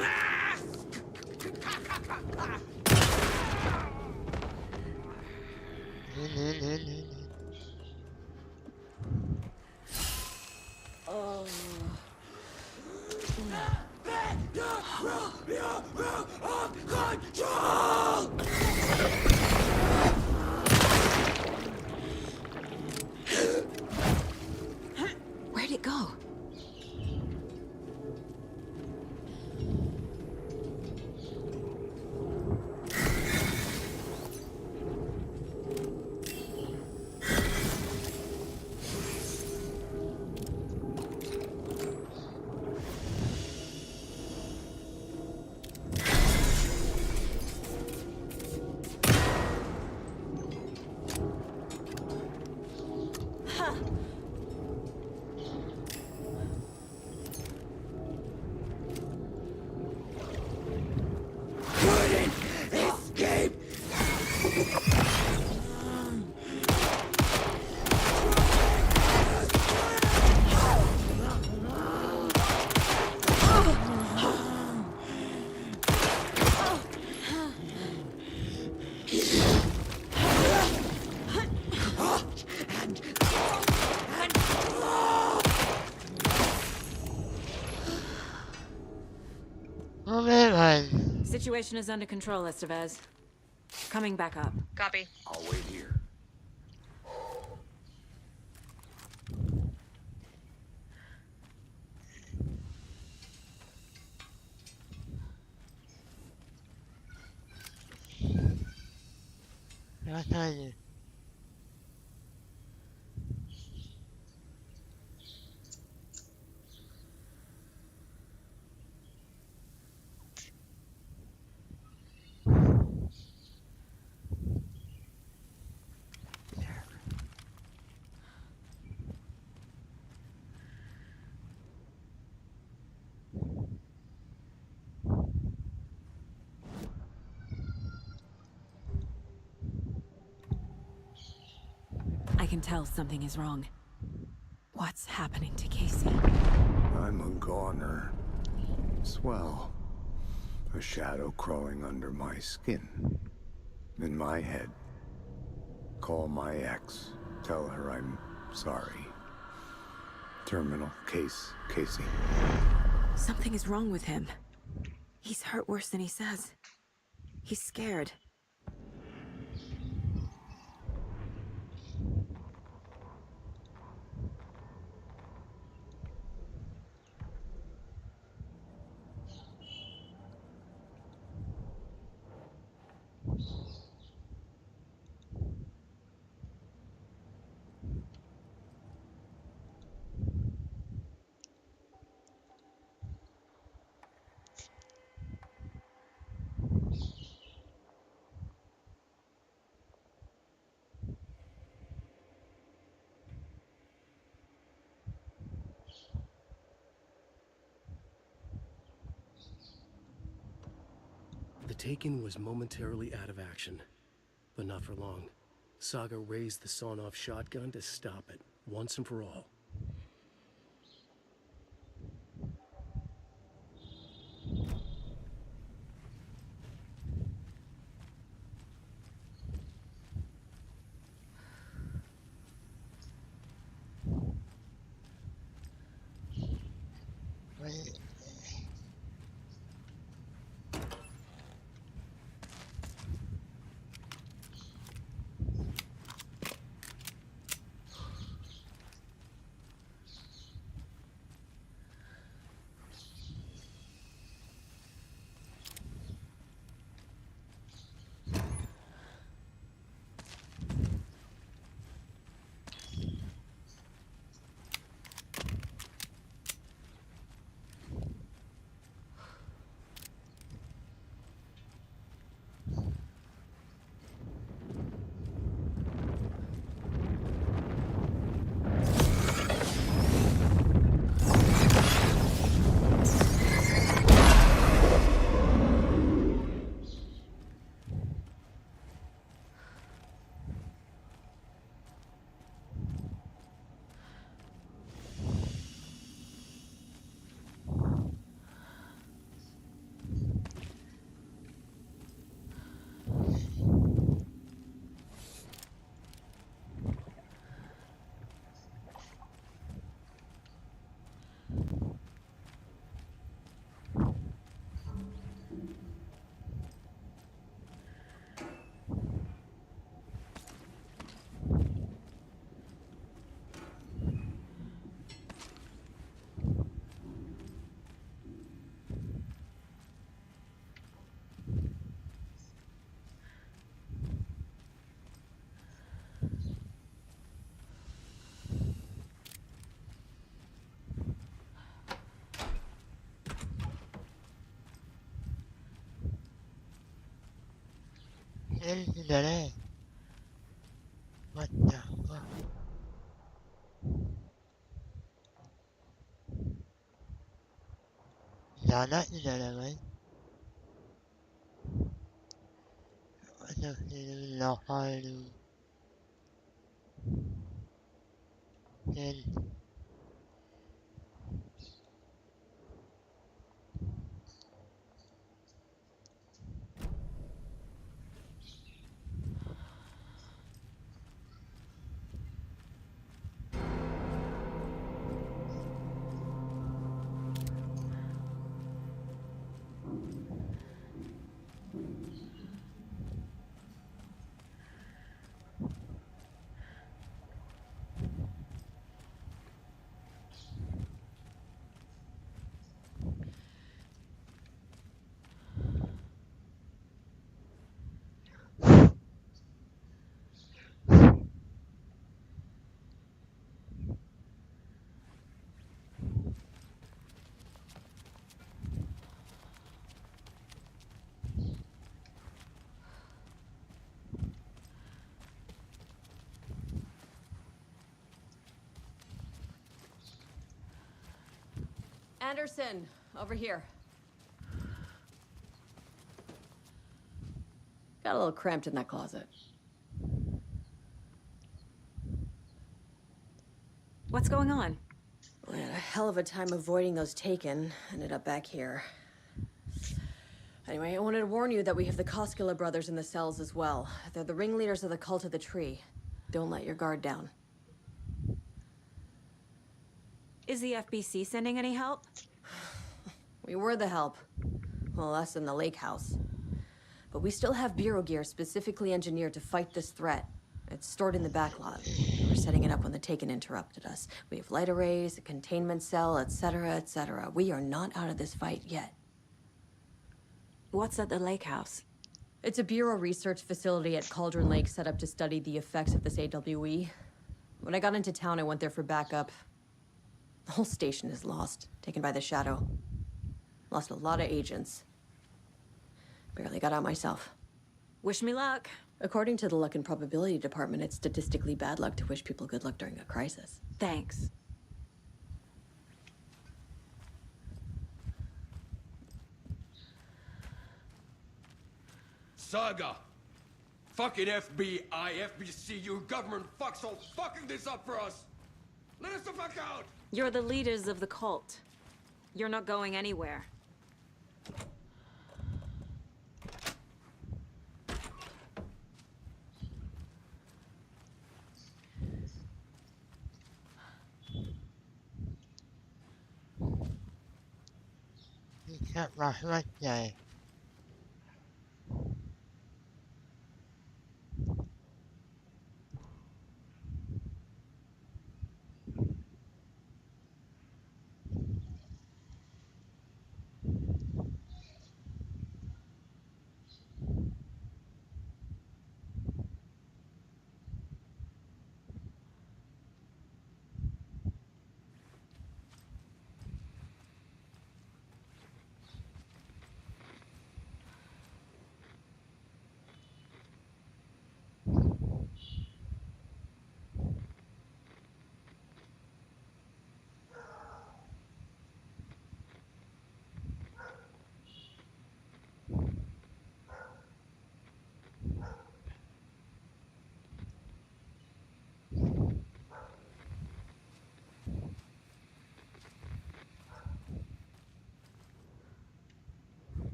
Where'd it go? Oh man. Situation is under control, Estevez. Coming back up. Copy. I'll wait here. I'll tell you. I can tell something is wrong. What's happening to Casey? I'm a goner. Swell. A shadow crawling under my skin. In my head. Call my ex. Tell her I'm sorry. Terminal case, Casey. Something is wrong with him. He's hurt worse than he says. He's scared. The Taken was momentarily out of action, but not for long. Saga raised the sawn-off shotgun to stop it, once and for all. Wait. Internet. What the fuck? Yeah, not internet, right? I don't even know how to end. Anderson, over here. Got a little cramped in that closet. What's going on? We had a hell of a time avoiding those taken. Ended up back here. Anyway, I wanted to warn you that we have the Koskela brothers in the cells as well. They're the ringleaders of the cult of the tree. Don't let your guard down. Is the FBC sending any help? We were the help. Well, us in the lake house. But we still have bureau gear specifically engineered to fight this threat. It's stored in the backlog. We're setting it up when the Taken interrupted us. We have light arrays, a containment cell, etc., etc. We are not out of this fight yet. What's at the lake house? It's a bureau research facility at Cauldron Lake set up to study the effects of this AWE. When I got into town, I went there for backup. The whole station is lost, taken by the Shadow. Lost a lot of agents. Barely got out myself. Wish me luck. According to the Luck and Probability Department, it's statistically bad luck to wish people good luck during a crisis. Thanks. Saga! Fucking FBI, FBC, you government fucks all fucking this up for us! Let us the fuck out! You're the leaders of the cult. You're not going anywhere. You can't rush right there.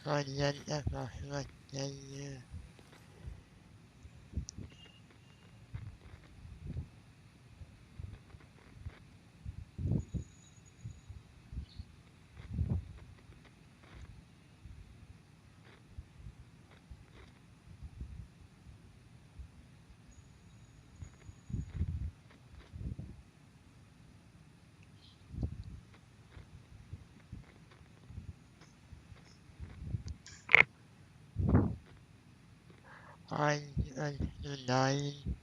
Find that rush right there. 9.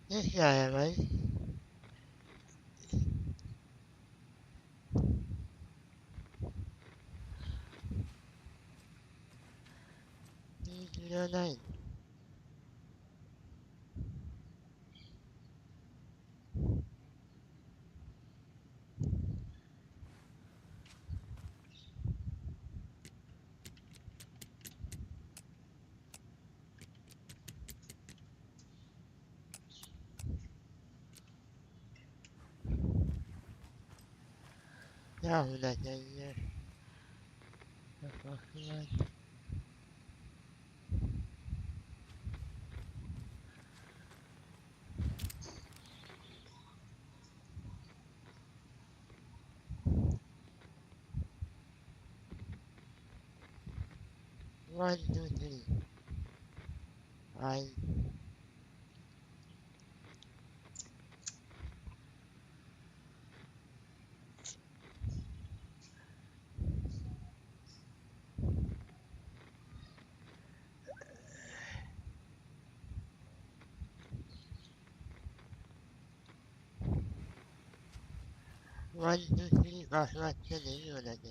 Yes, yeah, right. Zero 9. Yeah, that yeah. The fucking one. One, two, three. I. One, two, three. That's what can you do that day?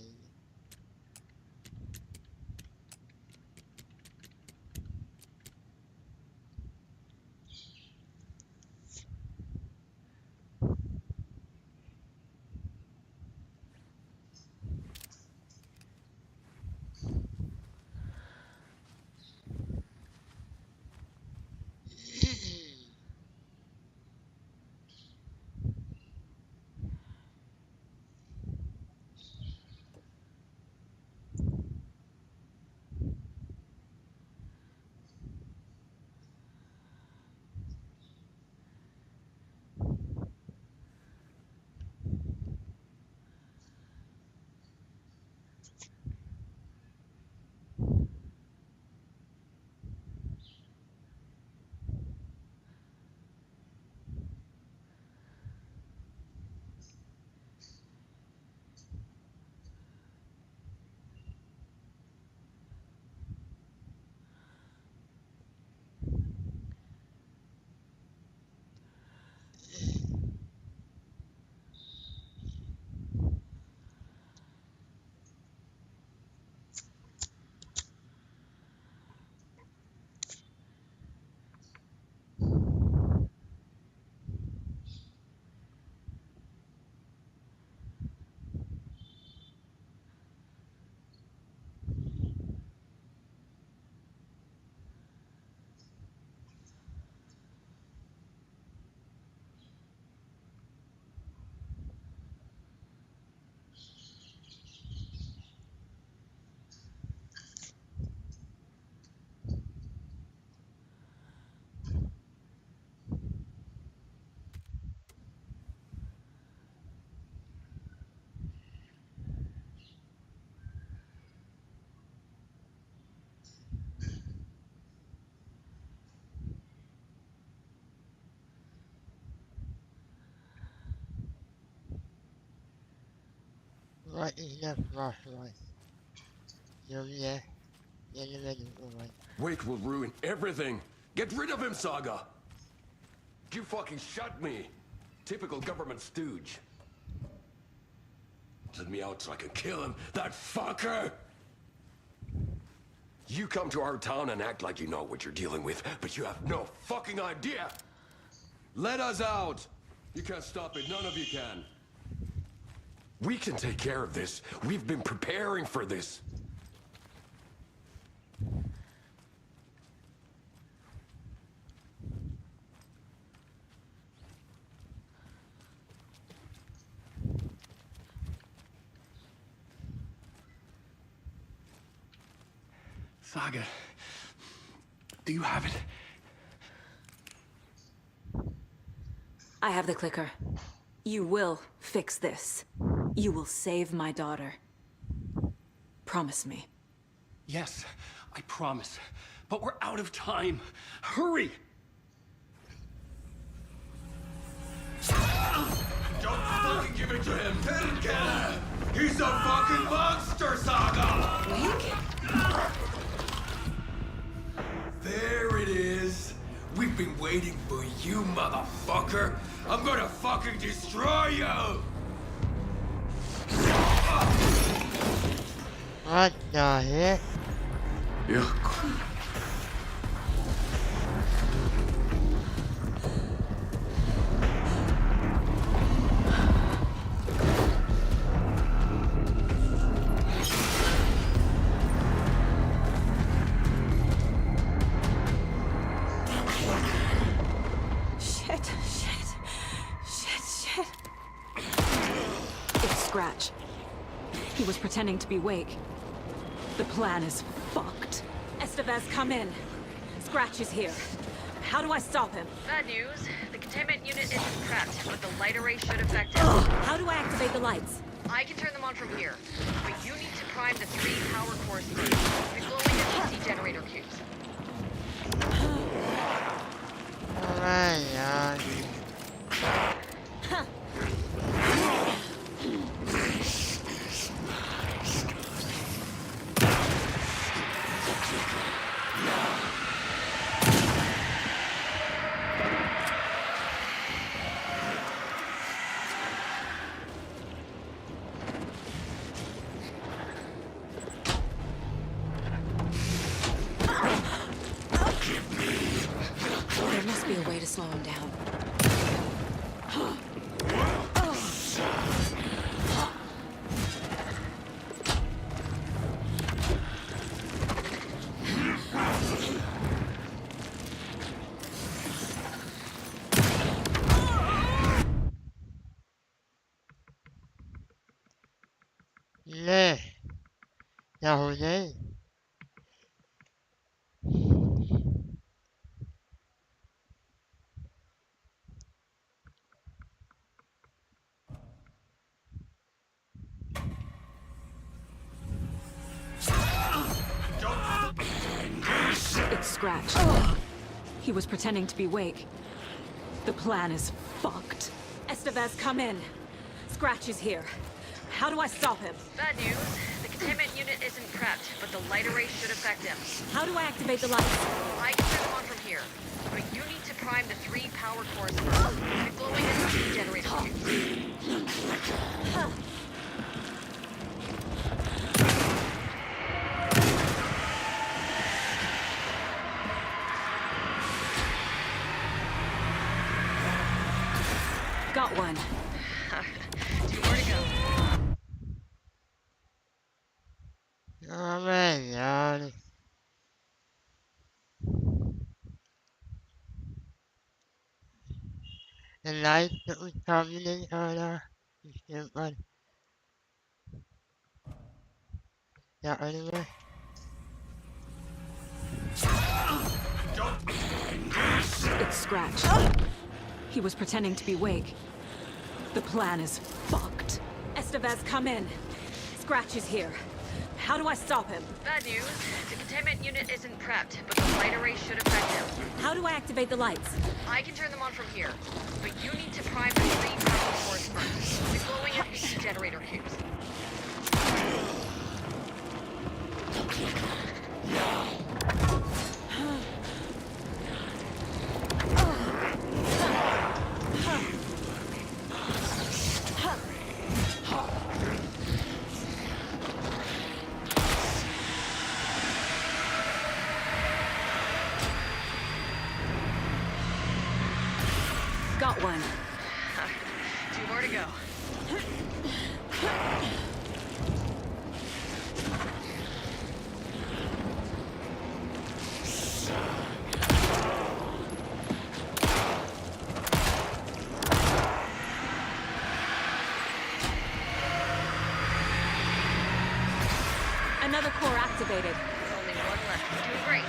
What is the first one? So yeah, the middle one. Wake will ruin everything. Get rid of him, Saga. You fucking shut me. Typical government stooge. Send me out so I can kill him, that fucker! You come to our town and act like you know what you're dealing with, but you have no fucking idea! Let us out! You can't stop it, none of you can. We can take care of this. We've been preparing for this. Saga, do you have it? I have the clicker. You will fix this. You will save my daughter. Promise me. Yes, I promise. But we're out of time. Hurry! Don't fucking give it to him! Get He's a fucking monster, Saga! Wink? There it is. We've been waiting for you, motherfucker. I'm gonna fucking destroy you! What the heck? Yeah. Scratch. He was pretending to be Wake. The plan is fucked. Estevez, come in. Scratch is here. How do I stop him? Bad news. The containment unit isn't prepped, but the light array should affect him. How do I activate the lights? I can turn them on from here. But you need to prime the 3 power cores first. The glowing DC generator cubes. Alright, yeah. There must be a way to slow him down. 네. 야, 오늘 It's Scratch. He was pretending to be Wake. The plan is fucked. Estevez, come in. Scratch is here. How do I stop him? Bad news. The containment unit isn't prepped, but the light array should affect him. How do I activate the lights? I can turn them on from here. But you need to prime the 3 power cores first. The glowing DC generator cubes. Got one. 2 more to go. Alright, yeah. The lights that was coming in earlier, you still got that anyway. It's Scratch. He was pretending to be Wake. The plan is fucked. Estevez, come in. Scratch is here. How do I stop him? Bad news. The containment unit isn't prepped, but the light array should affect him. How do I activate the lights? I can turn them on from here. But you need to prime the 3 power cores first. The glowing DC generator cubes. got one. 2 more to go. Another core activated. Only one left. Doing great.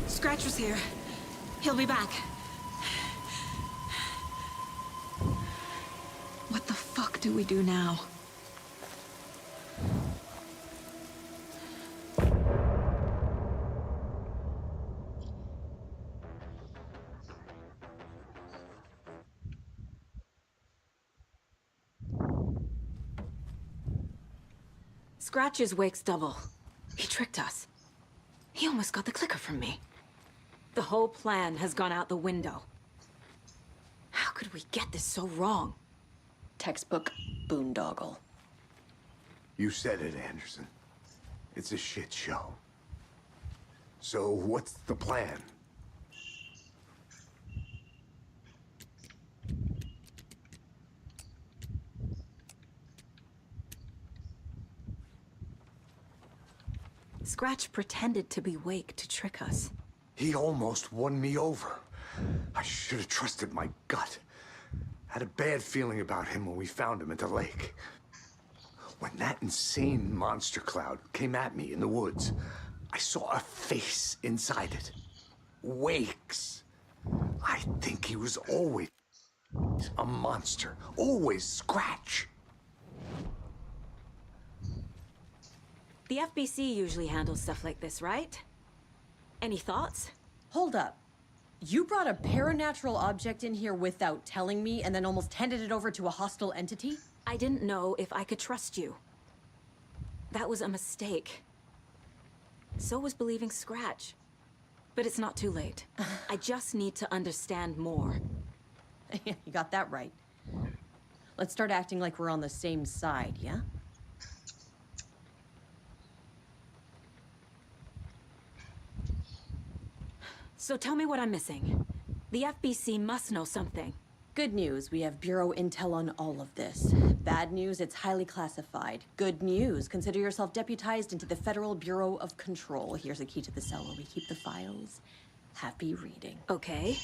Scratch was here. He'll be back. What the fuck do we do now? Scratch's wake's double. He tricked us. He almost got the clicker from me. The whole plan has gone out the window. How could we get this so wrong? Textbook boondoggle. You said it, Anderson. It's a shit show. So what's the plan? Scratch pretended to be Wake to trick us. He almost won me over. I should have trusted my gut. Had a bad feeling about him when we found him at the lake. When that insane monster cloud came at me in the woods, I saw a face inside it. Wake's. I think he was always a monster. Always Scratch. The FBC usually handles stuff like this, right? Any thoughts? Hold up. You brought a paranatural object in here without telling me and then almost handed it over to a hostile entity? I didn't know if I could trust you. That was a mistake. So was believing Scratch. But it's not too late. I just need to understand more. You got that right. Let's start acting like we're on the same side, yeah? So tell me what I'm missing. The FBC must know something. Good news, we have Bureau intel on all of this. Bad news, it's highly classified. Good news, consider yourself deputized into the Federal Bureau of Control. Here's a key to the cell where we keep the files. Happy reading. Okay.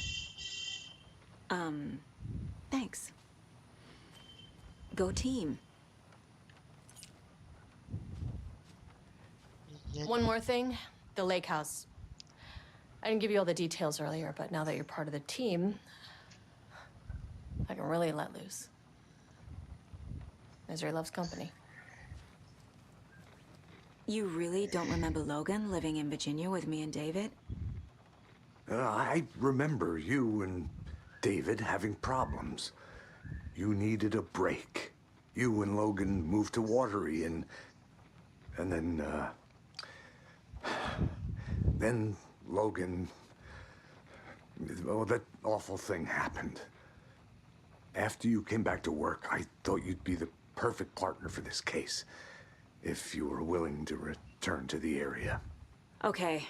Thanks. Go team. One more thing, the lake house. I didn't give you all the details earlier, but now that you're part of the team, I can really let loose. Misery loves company. You really don't remember Logan living in Virginia with me and David? I remember you and David having problems. You needed a break. You and Logan moved to Watery and then Logan, oh, that awful thing happened. After you came back to work, I thought you'd be the perfect partner for this case, if you were willing to return to the area. Okay.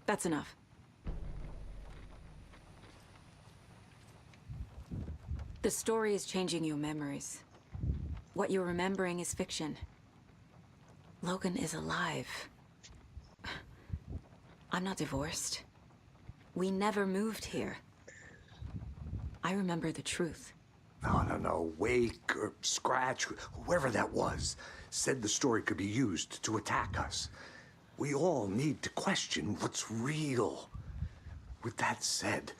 That's enough. The story is changing your memories. What you're remembering is fiction. Logan is alive. I'm not divorced. We never moved here. I remember the truth. No, Wake or Scratch, whoever that was, said the story could be used to attack us. We all need to question what's real. With that said,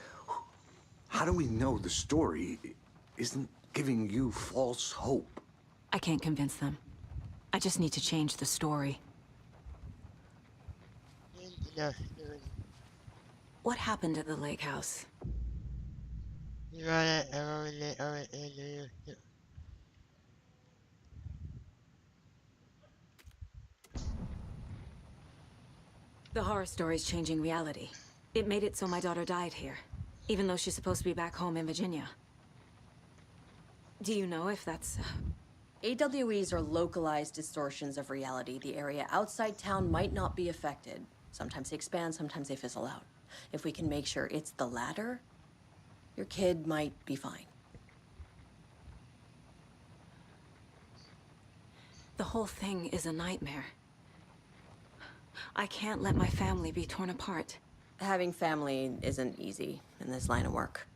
how do we know the story isn't giving you false hope? I can't convince them. I just need to change the story. What happened at the lake house? The horror story's changing reality. It made it so my daughter died here, even though she's supposed to be back home in Virginia. Do you know if that's... AWEs are localized distortions of reality. The area outside town might not be affected. Sometimes they expand, sometimes they fizzle out. If we can make sure it's the latter, your kid might be fine. The whole thing is a nightmare. I can't let my family be torn apart. Having family isn't easy in this line of work.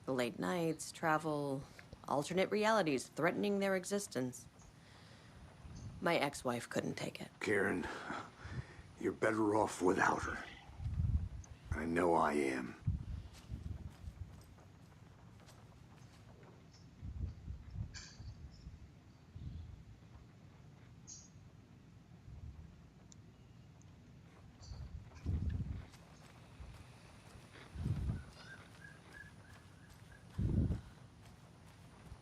The late nights, travel, alternate realities threatening their existence. My ex-wife couldn't take it. Karen, you're better off without her. I know I am.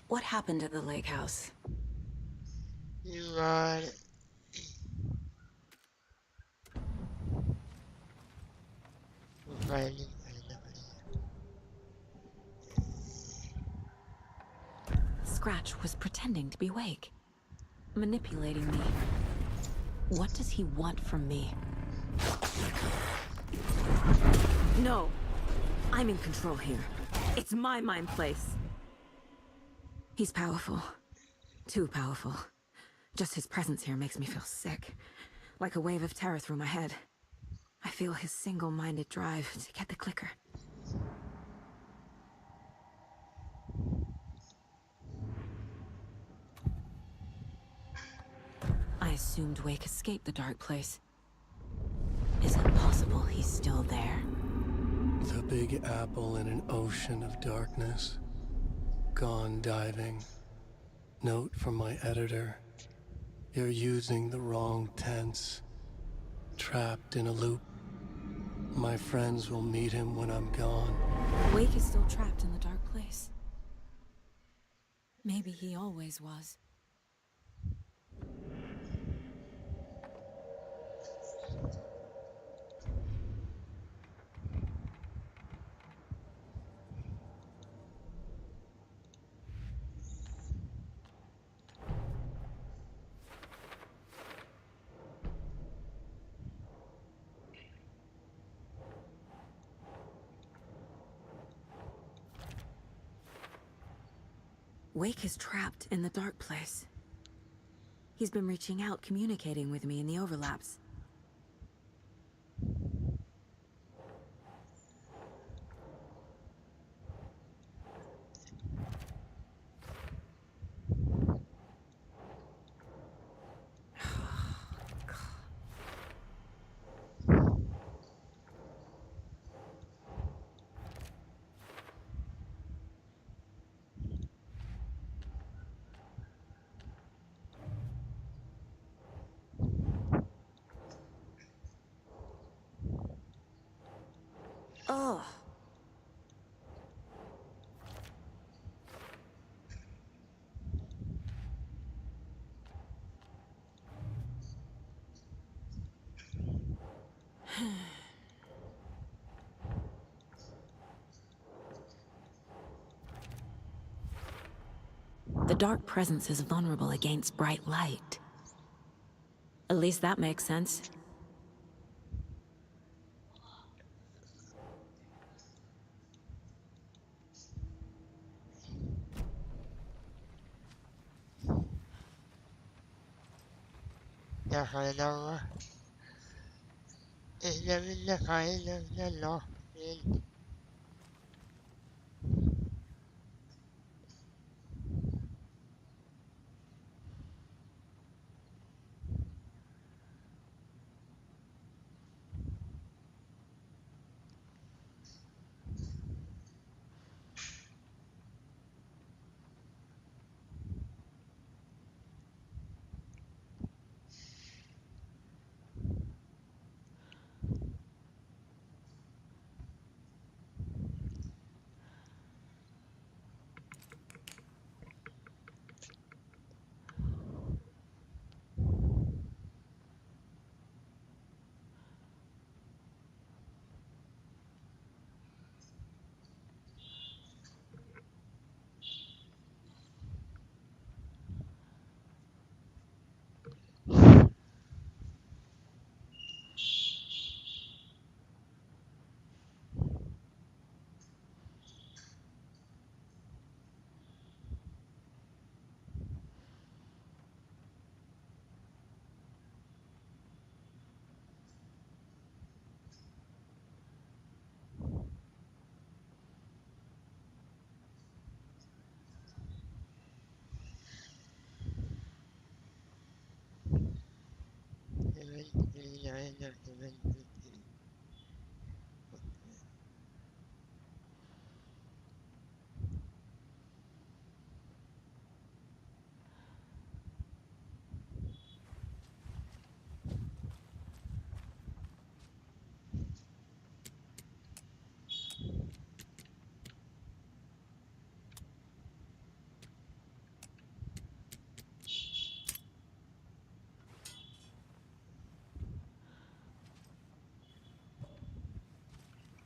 What happened at the lake house? You run. Scratch was pretending to be Wake, manipulating me. What does he want from me? No, I'm in control here. It's my mind place. He's powerful. Too powerful. Just his presence here makes me feel sick. Like a wave of terror through my head. I feel his single-minded drive to get the clicker. I assumed Wake escaped the dark place. Is it possible he's still there? The Big Apple in an ocean of darkness. Gone diving. Note from my editor. You're using the wrong tense. Trapped in a loop. My friends will meet him when I'm gone. Wake is still trapped in the dark place. Maybe he always was. Wake is trapped in the dark place. He's been reaching out, communicating with me in the overlaps. Oh. The dark presence is vulnerable against bright light. At least that makes sense.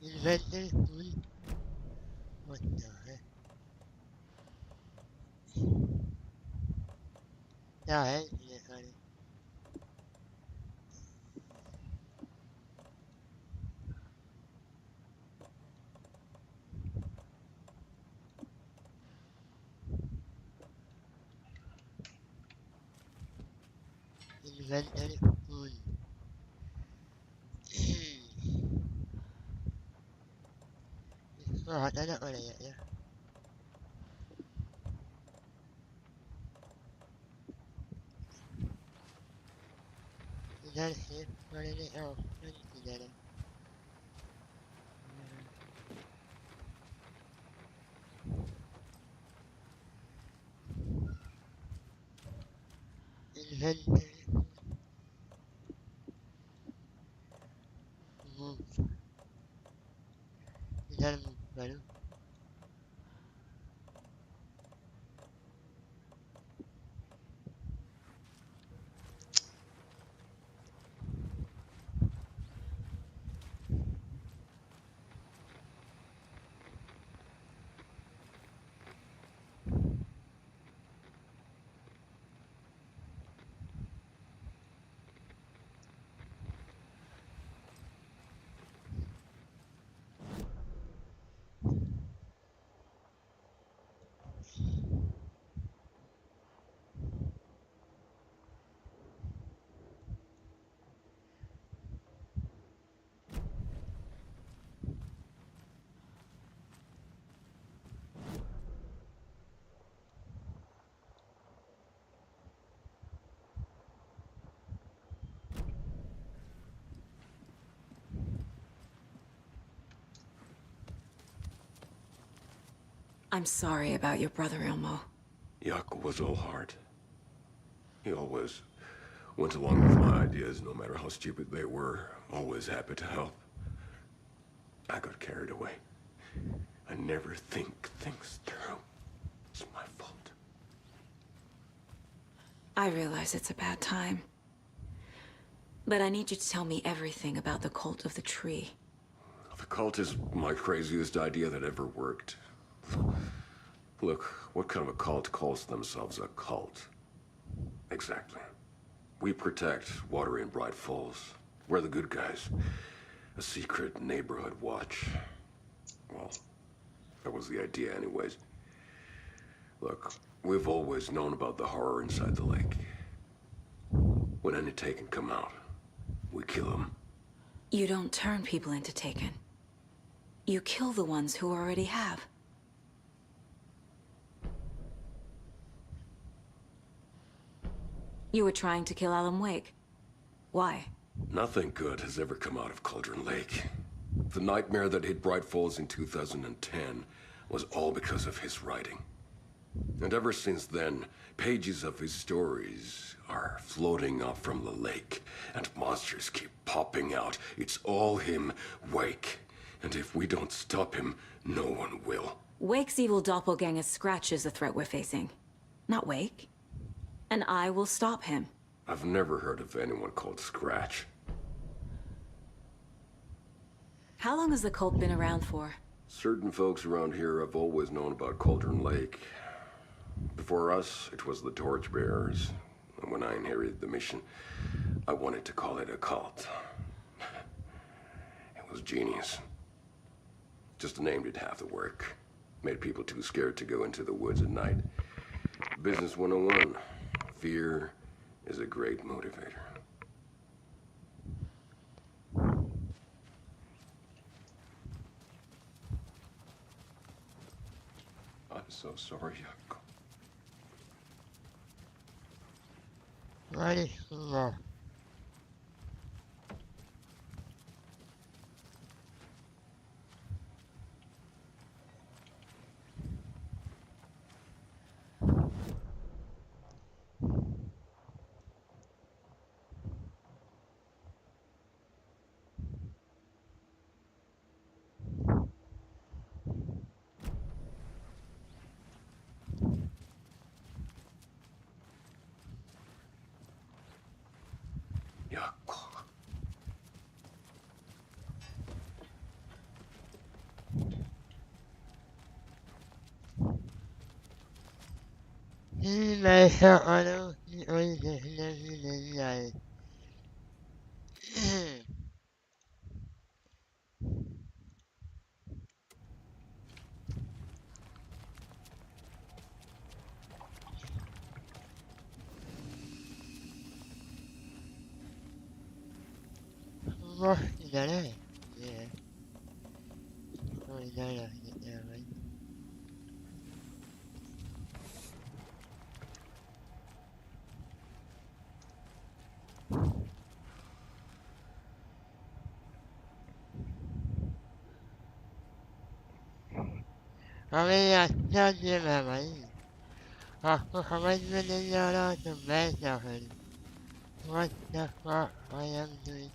Inventor? What the heck? Yeah, yeah, honey. Inventor? Alright, I don't want to yet, yeah. Is that here? What is it? Oh, is that it? Inventor. Move. Is that a move button? I'm sorry about your brother, Ilmo. Yaku was all heart. He always went along with my ideas, no matter how stupid they were. Always happy to help. I got carried away. I never think things through. It's my fault. I realize it's a bad time. But I need you to tell me everything about the cult of the tree. The cult is my craziest idea that ever worked. Look, what kind of a cult calls themselves a cult? Exactly. We protect Water in Bright Falls. We're the good guys. A secret neighborhood watch. Well, that was the idea anyways. Look, we've always known about the horror inside the lake. When any Taken come out, we kill them. You don't turn people into Taken. You kill the ones who already have. You were trying to kill Alan Wake. Why? Nothing good has ever come out of Cauldron Lake. The nightmare that hit Bright Falls in 2010 was all because of his writing. And ever since then, pages of his stories are floating up from the lake, and monsters keep popping out. It's all him, Wake. And if we don't stop him, no one will. Wake's evil doppelganger Scratch is the threat we're facing, not Wake. And I will stop him. I've never heard of anyone called Scratch. How long has the cult been around for? Certain folks around here have always known about Cauldron Lake. Before us, it was the Torchbearers. And when I inherited the mission, I wanted to call it a cult. It was genius. Just a name did half the work. Made people too scared to go into the woods at night. Business 101. Fear is a great motivator. I'm so sorry, Yako. Righty. Yakko. Is that it? Yeah. Oh, is that it? Yeah, right. I mean, I can't give my money. How much money are to make nothing? What the fuck I am doing?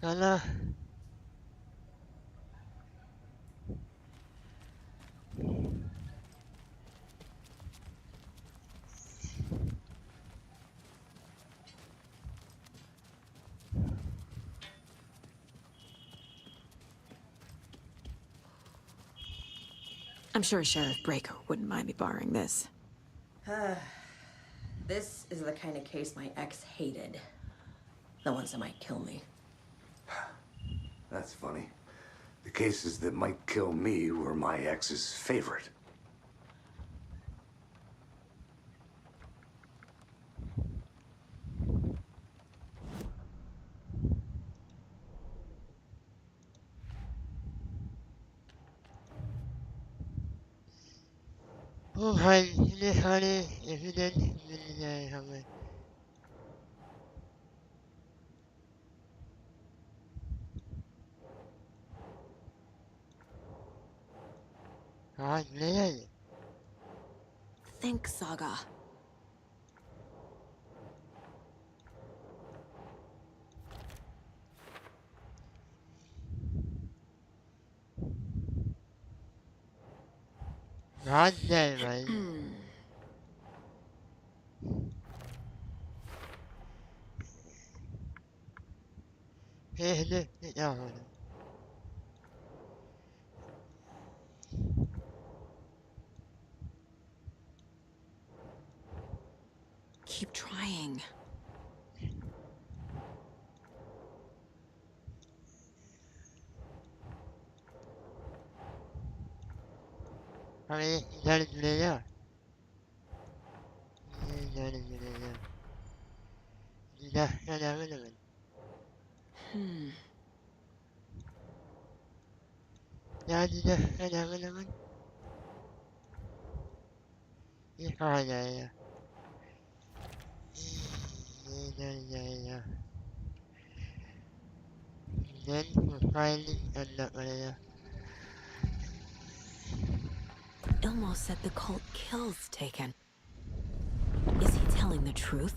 Hello? I'm sure Sheriff Breaker wouldn't mind me borrowing this. This is the kind of case my ex hated. The ones that might kill me. That's funny. The cases that might kill me were my ex's favorite. Oh, honey, if you didn't, then how much? Really? Think, Saga. God damn, right? No. Keep trying. I mean, that is really there. That is really there. That's relevant. Yeah. Then we're finally under. Ilmo said the cult kills Taken. Is he telling the truth?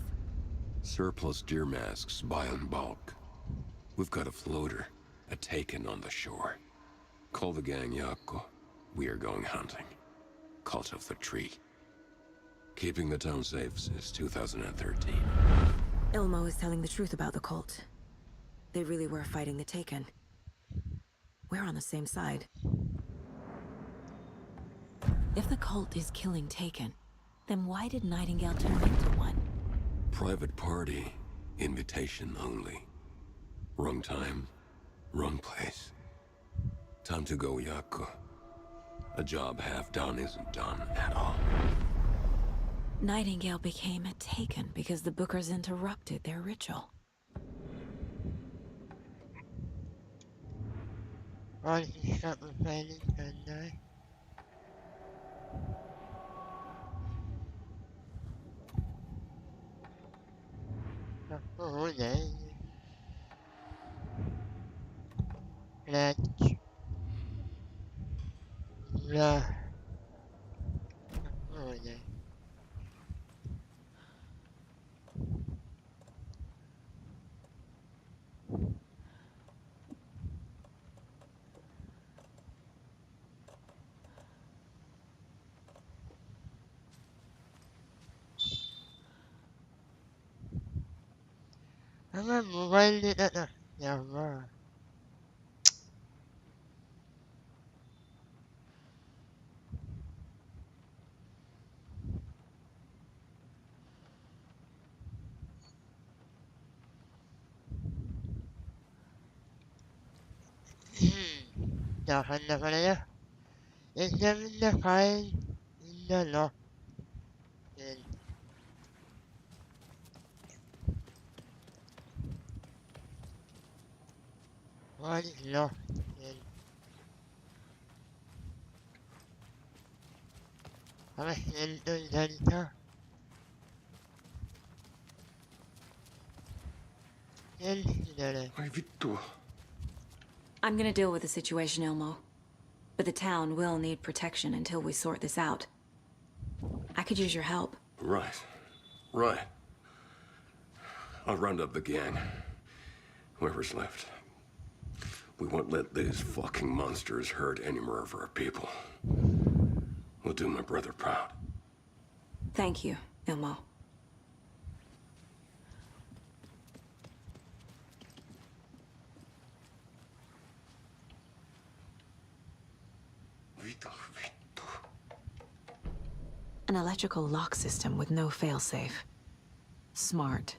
Surplus deer masks buy in bulk. We've got a floater, a Taken on the shore. Call the gang Yakko. We are going hunting. Cult of the Tree. Keeping the town safe since 2013. Ilmo is telling the truth about the cult. They really were fighting the Taken. We're on the same side. If the cult is killing Taken, then why did Nightingale turn into one? Private party. Invitation only. Wrong time. Wrong place. Time to go, Yakko. A job half done isn't done at all. Nightingale became a Taken because the Bookers interrupted their ritual. All he shot was fighting and die. Oh, yeah. Let's... Yeah. Oh, yeah. 아마 모바일이다. 야마. 자, 한다 그래요. 인자민다 가인 인자 너. 어디 너. 아마 인도 전터. Hai vittu. I'm gonna deal with the situation, Ilmo. But the town will need protection until we sort this out. I could use your help. Right. Right. I'll round up the gang. Whoever's left. We won't let these fucking monsters hurt any more of our people. We'll do my brother proud. Thank you, Ilmo. An electrical lock system with no failsafe. Smart.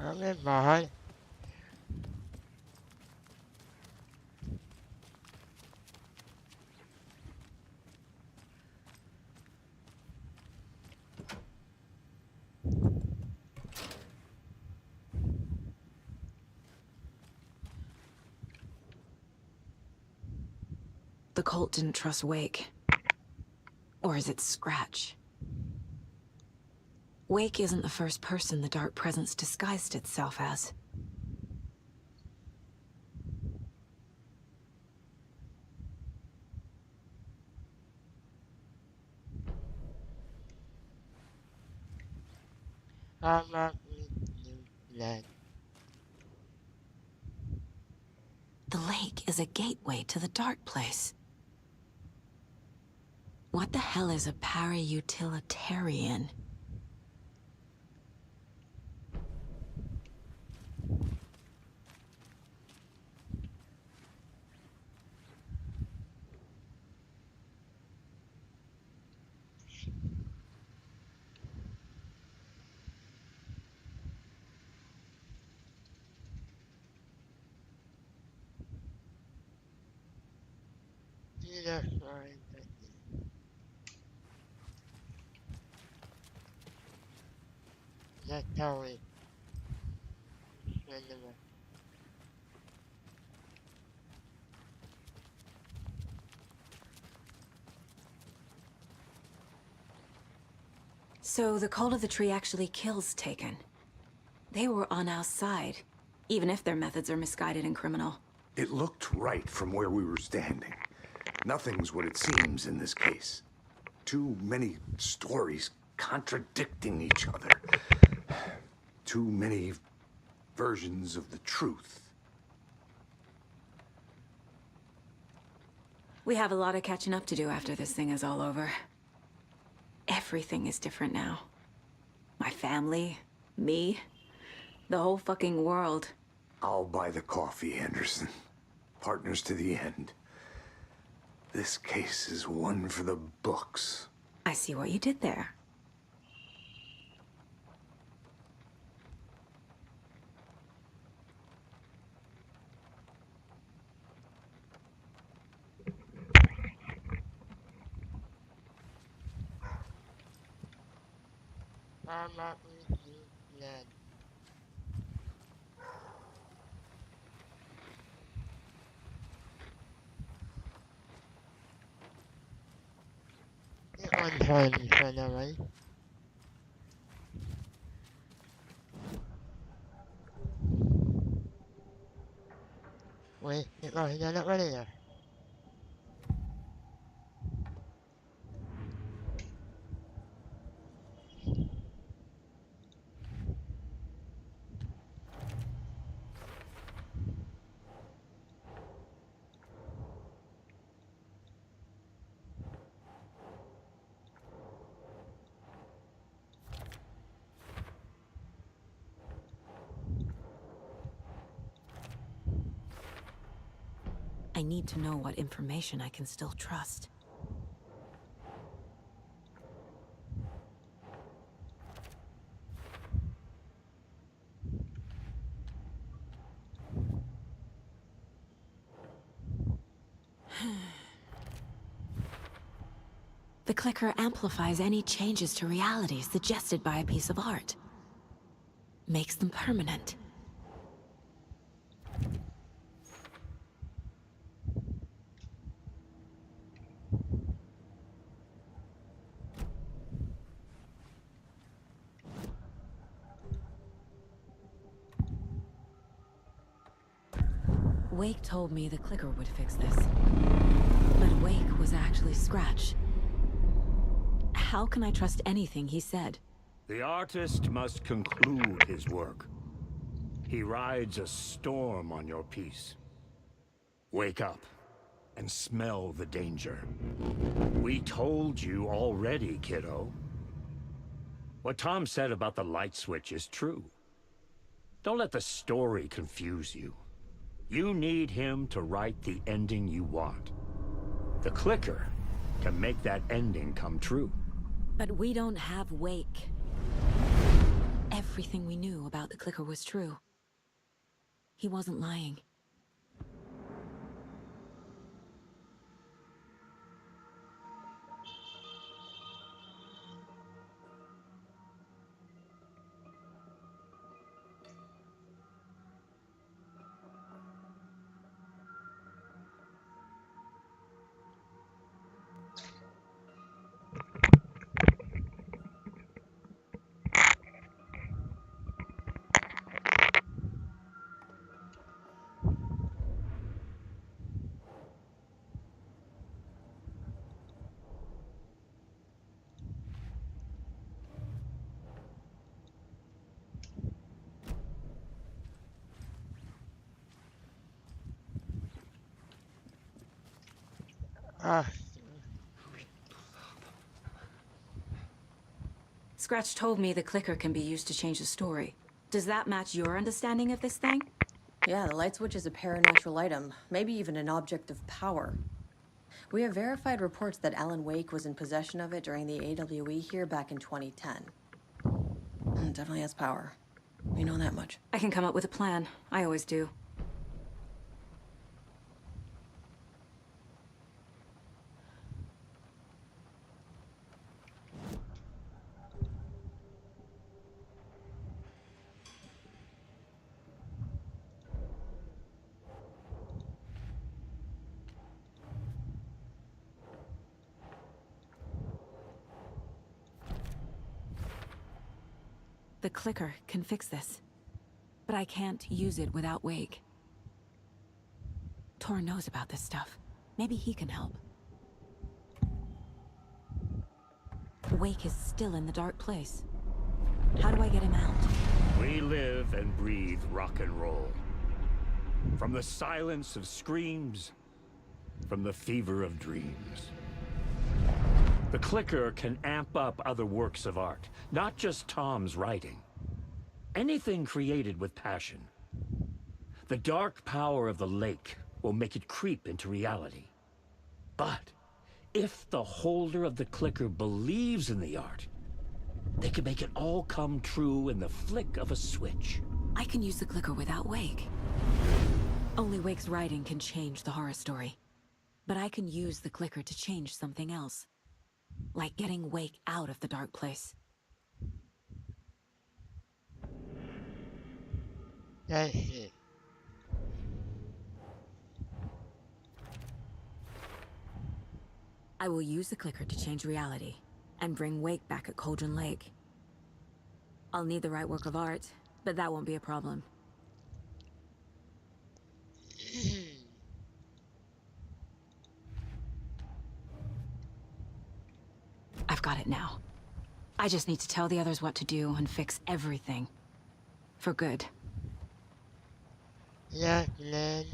I'm behind. The cult didn't trust Wake. Or is it Scratch? Wake isn't the first person the Dark Presence disguised itself as. I'm not glad. The lake is a gateway to the Dark Place. What the hell is a para-utilitarian? That's right. That's how it. So the Cult of the Tree actually kills Taken. They were on our side, even if their methods are misguided and criminal. It looked right from where we were standing. Nothing's what it seems in this case. Too many stories contradicting each other. Too many versions of the truth. We have a lot of catching up to do after this thing is all over. Everything is different now. My family, me, the whole fucking world. I'll buy the coffee, Anderson. Partners to the end. This case is one for the books. I see what you did there. I'm not glad. On time, sana right? Wait, hinanap ka nila. I need to know what information I can still trust. The clicker amplifies any changes to reality suggested by a piece of art. Makes them permanent. Wake told me the clicker would fix this. But Wake was actually Scratch. How can I trust anything he said? The artist must conclude his work. He rides a storm on your piece. Wake up and smell the danger. We told you already, kiddo. What Tom said about the light switch is true. Don't let the story confuse you. You need him to write the ending you want. The clicker can make that ending come true. But we don't have Wake. Everything we knew about the clicker was true. He wasn't lying. Scratch told me the clicker can be used to change the story. Does that match your understanding of this thing? Yeah, the light switch is a paranatural item, maybe even an object of power. We have verified reports that Alan Wake was in possession of it during the AWE here back in 2010. It definitely has power. We know that much. I can come up with a plan. I always do. The clicker can fix this, but I can't use it without Wake. Tor knows about this stuff. Maybe he can help. Wake is still in the dark place. How do I get him out? We live and breathe rock and roll. From the silence of screams, from the fever of dreams. The clicker can amp up other works of art, not just Tom's writing. Anything created with passion. The dark power of the lake will make it creep into reality. But if the holder of the clicker believes in the art, they can make it all come true in the flick of a switch. I can use the clicker without Wake. Only Wake's writing can change the horror story. But I can use the clicker to change something else. Like getting Wake out of the dark place. I see. I will use the clicker to change reality and bring Wake back at Cauldron Lake. I'll need the right work of art, but that won't be a problem. I've got it now. I just need to tell the others what to do and fix everything. For good. Yeah, man.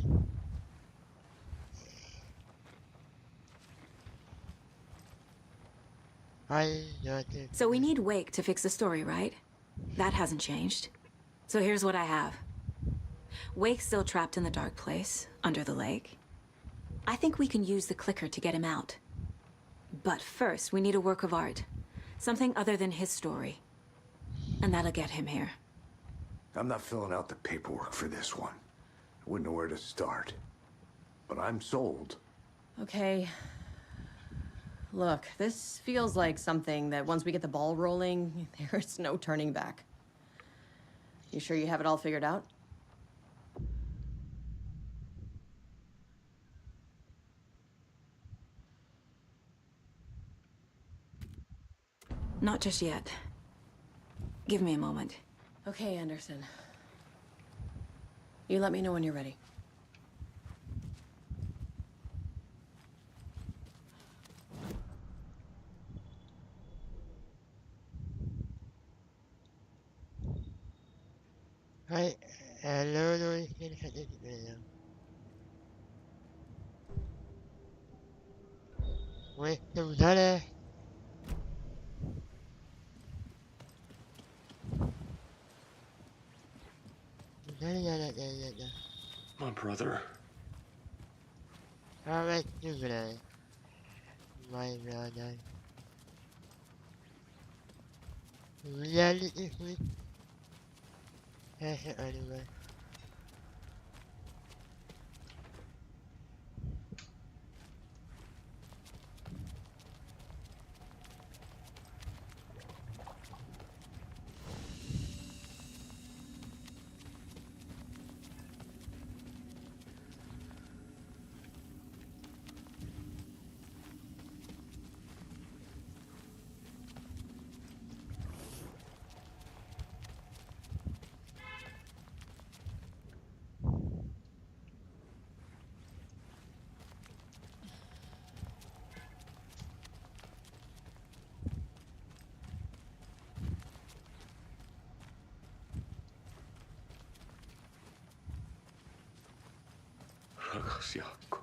So we need Wake to fix the story, right? That hasn't changed. So here's what I have. Wake's still trapped in the dark place, under the lake. I think we can use the clicker to get him out. But first, we need a work of art. Something other than his story. And that'll get him here. I'm not filling out the paperwork for this one. I wouldn't know where to start. But I'm sold. Okay. Look, this feels like something that once we get the ball rolling, there's no turning back. You sure you have it all figured out? Not just yet. Give me a moment. Okay, Anderson. You let me know when you're ready. Hi, hello, Louis. Wait, dale. My brother. Alright, you gonna. My brother. Reality is anyway. Ragazziaco.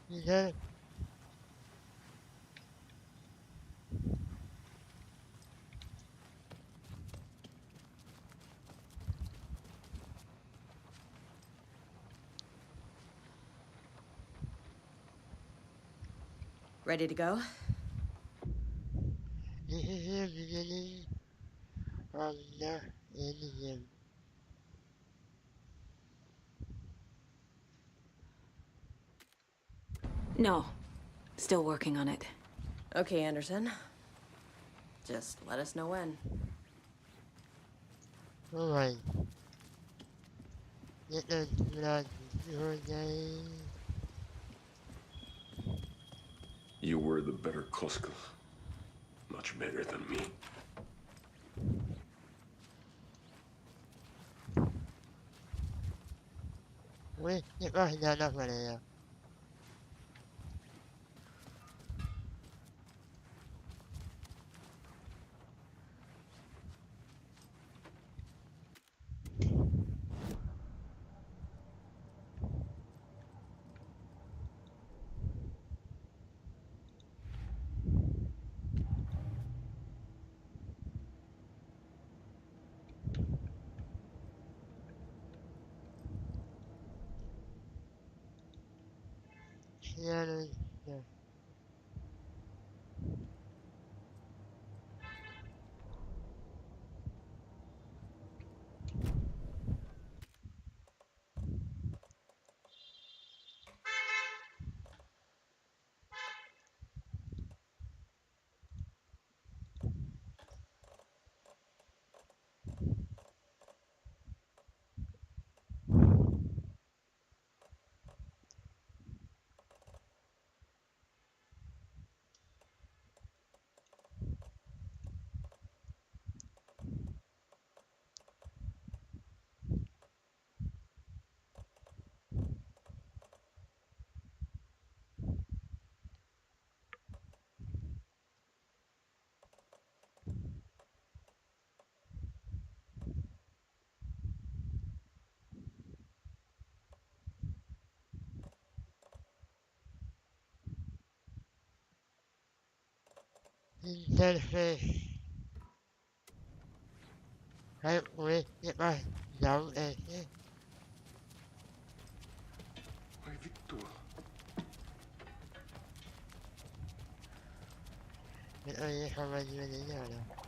Yeah. Ready to go? This is the beginning of the ending. No. Still working on it. Okay, Anderson. Just let us know when. Alright. Get us blood your day. You were the better Koska. Much better than me. Wait, get back down up right now. Yeah, yeah. interface. Hãy quyết định bài giống Acer. Ai vittua. Nyt ei havainnoida jäädä.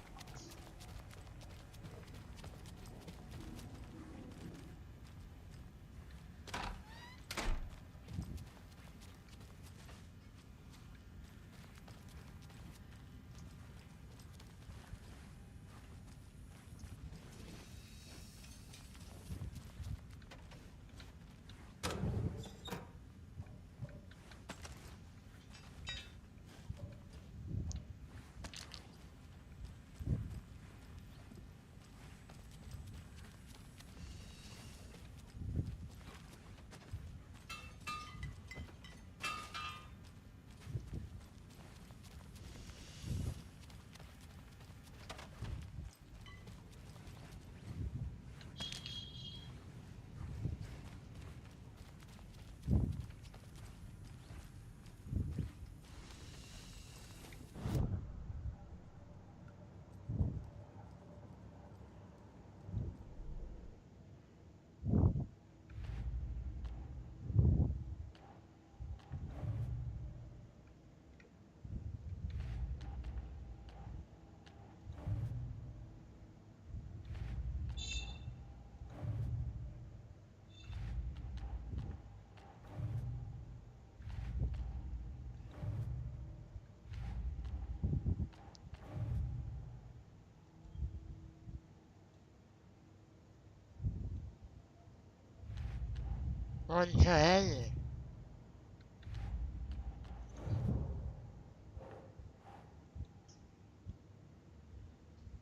On thế.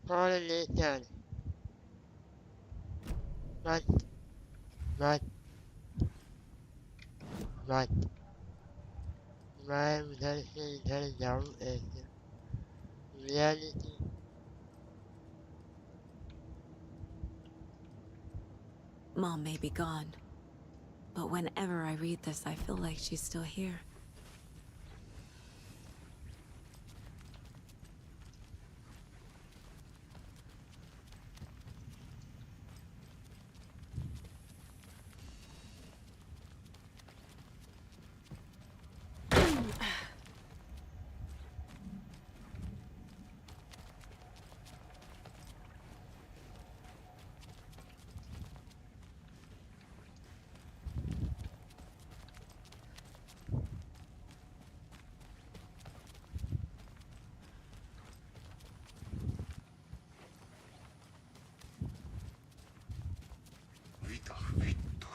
Pollination. Right. Right. Right. My intelligence is reality. Mom may be gone, but whenever I read this, I feel like she's still here. Mitä vittu?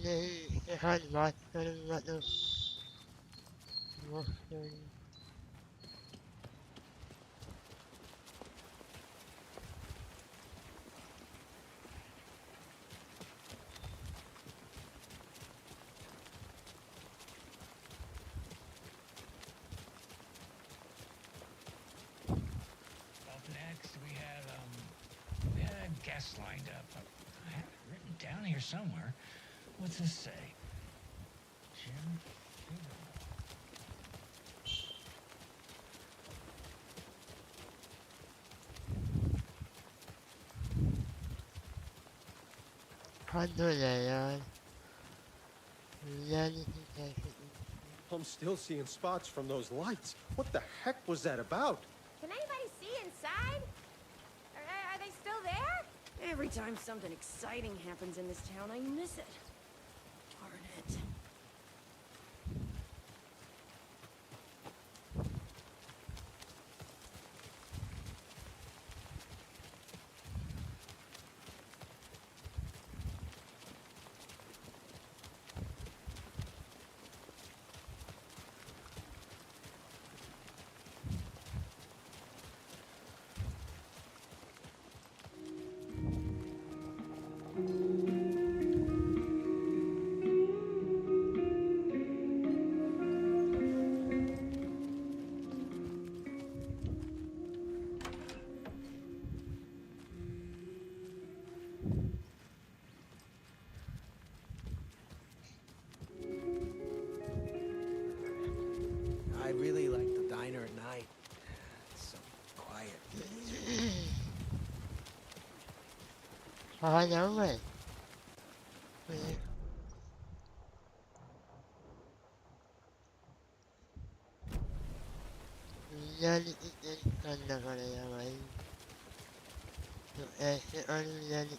They had lots of other Western. Next, we had a guest lined up. I have it written down here somewhere. What's this say? Jim I'm still seeing spots from those lights. What the heck was that about? Can anybody see inside? Are they still there? Every time something exciting happens in this town, I miss it. Darn it. I know it. Reality is kinda gonna away. So Acer on reality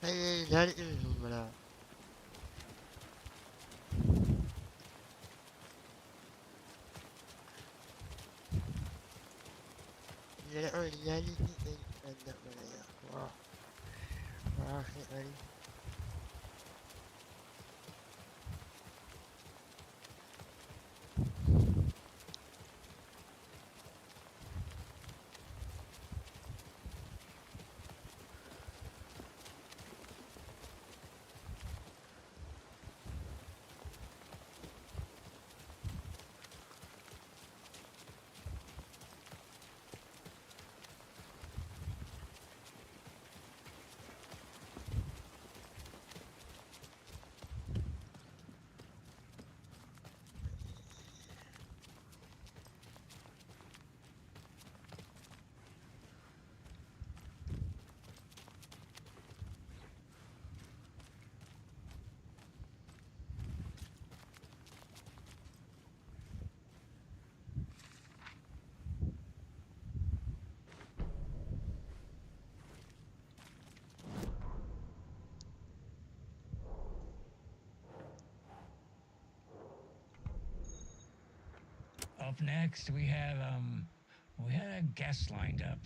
is that is bra. Reality is kinda gonna wow. Wow, Up next, we had a guest lined up.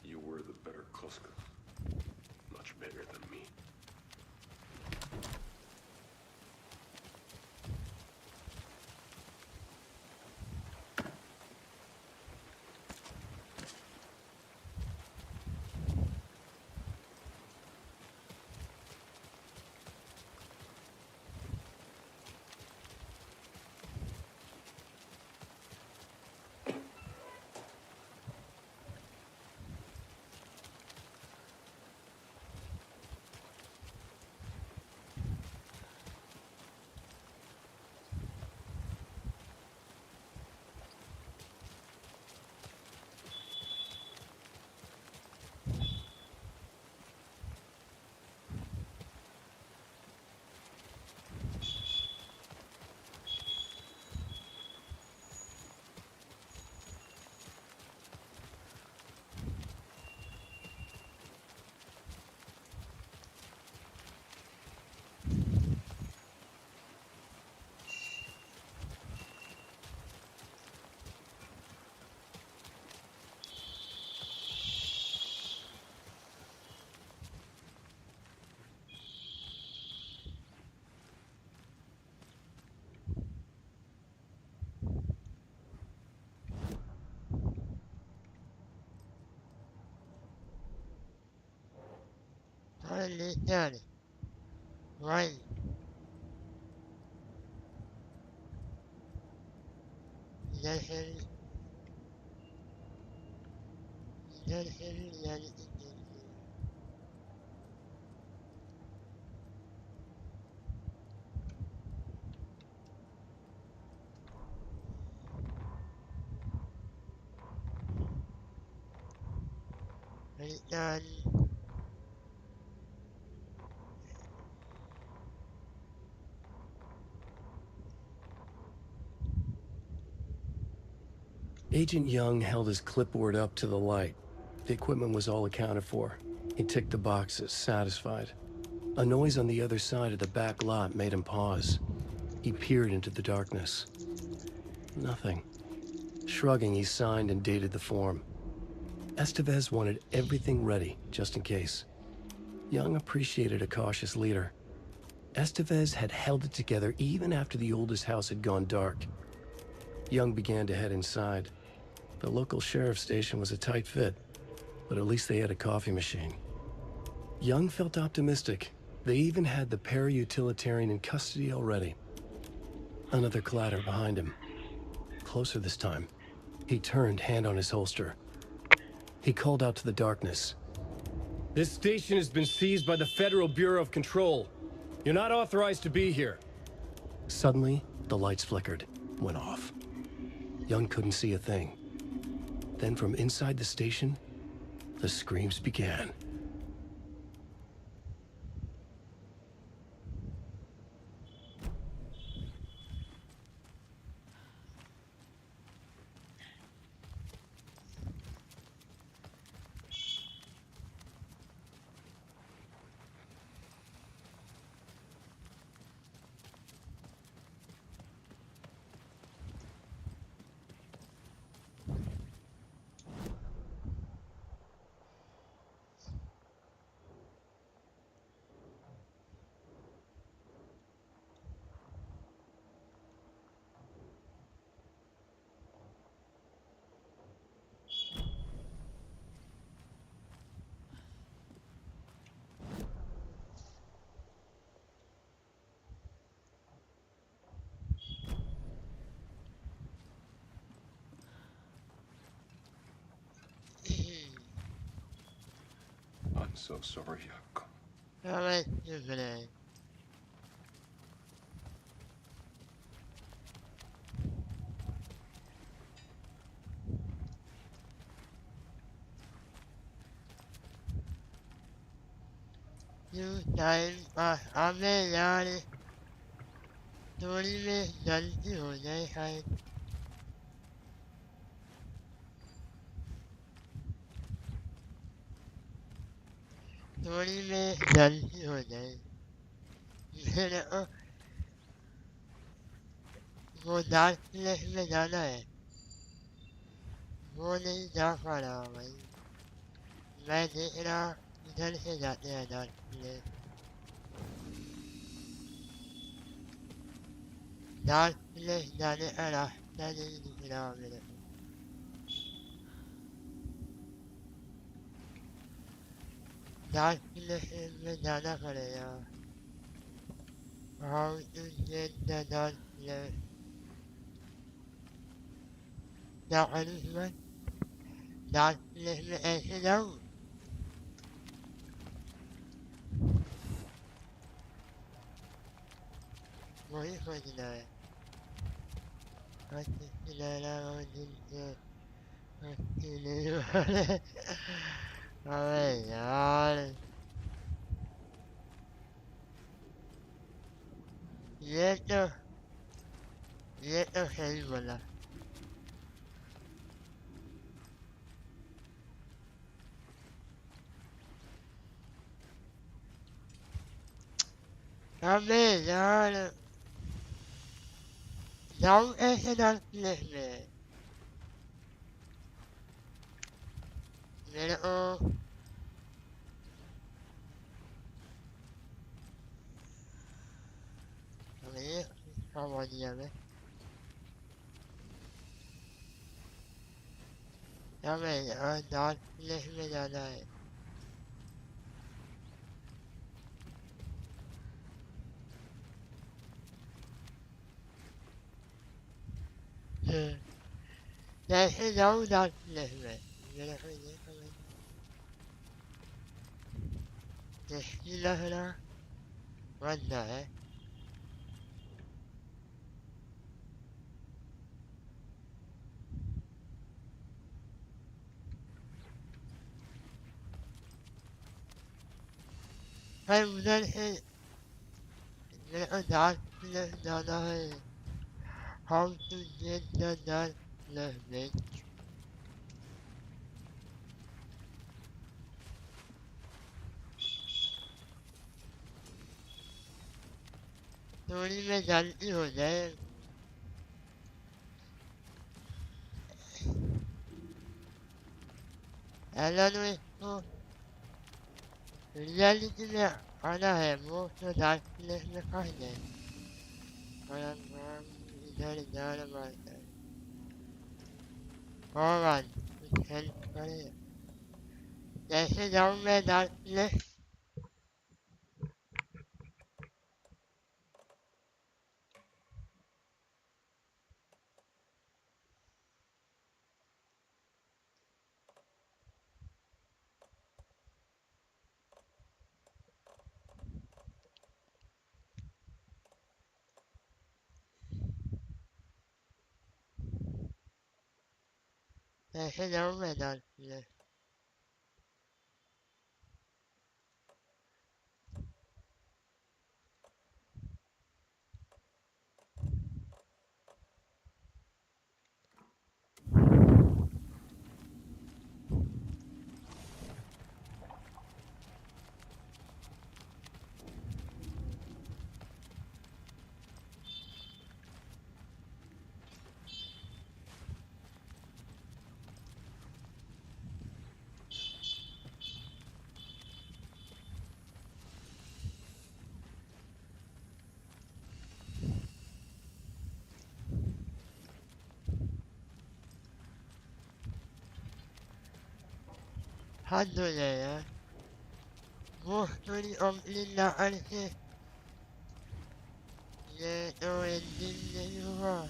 You were the better Koska. Much better than me. listen. Right. Listen. Listen. Listen. Agent Young held his clipboard up to the light. The equipment was all accounted for. He ticked the boxes, satisfied. A noise on the other side of the back lot made him pause. He peered into the darkness. Nothing. Shrugging, he signed and dated the form. Estevez wanted everything ready, just in case. Young appreciated a cautious leader. Estevez had held it together even after the oldest house had gone dark. Young began to head inside. The local sheriff's station was a tight fit, but at least they had a coffee machine. Young felt optimistic. They even had the para-utilitarian in custody already. Another clatter behind him. Closer this time. He turned, hand on his holster. He called out to the darkness. This station has been seized by the Federal Bureau of Control. You're not authorized to be here. Suddenly, the lights flickered, went off. Young couldn't see a thing. Then from inside the station, the screams began. I'm so sorry, Yako. Alright, today. You time ame yani. Tori me jalti ho jaye hai. Tori me jalti ho jaye. मेरे को वो dark place में जाना है वो नहीं जा पा रहा भाई मैं देख रहा इधर से जाते हैं डार्क प्लेस जाने का रास्ता नहीं दिख रहा मेरे को डार्क प्लेस में जाना पड़ेगा How to get the dark place? Dark place? Dark place में ऐसे जाऊँ? वही सोचना है। अच्छी लड़ा हो जिनसे अच्छी नहीं वाले। अबे यार ये तो सही बोला अबे यार जाऊँ ऐसे डार्क प्लेस में मेरे को ये समझ गया मैं हमें डार्क प्लेस में जाना है Để cái dấu đất này này. Vậy là hơi dễ không anh. Để đi lên đó. Quanh đợi. Hay lên hay. Để ở đó. Lên đó đây. Không tự nhiên lên đó. Lên đến. Tôi đi với dẫn yêu đấy. Hello nuôi. Lên đi mẹ. Ở đó hẻm mua cho đại. Lên nó có gì. Còn ăn ngon. Đi đây là mà. Có bạn. Hên có đi. Để cái dấu mẹ đặt lên. Để cái dấu mẹ đặt lên. Hát rồi này. Mua tôi đi ôm lên là ăn hết. Để tôi đi lên hoa.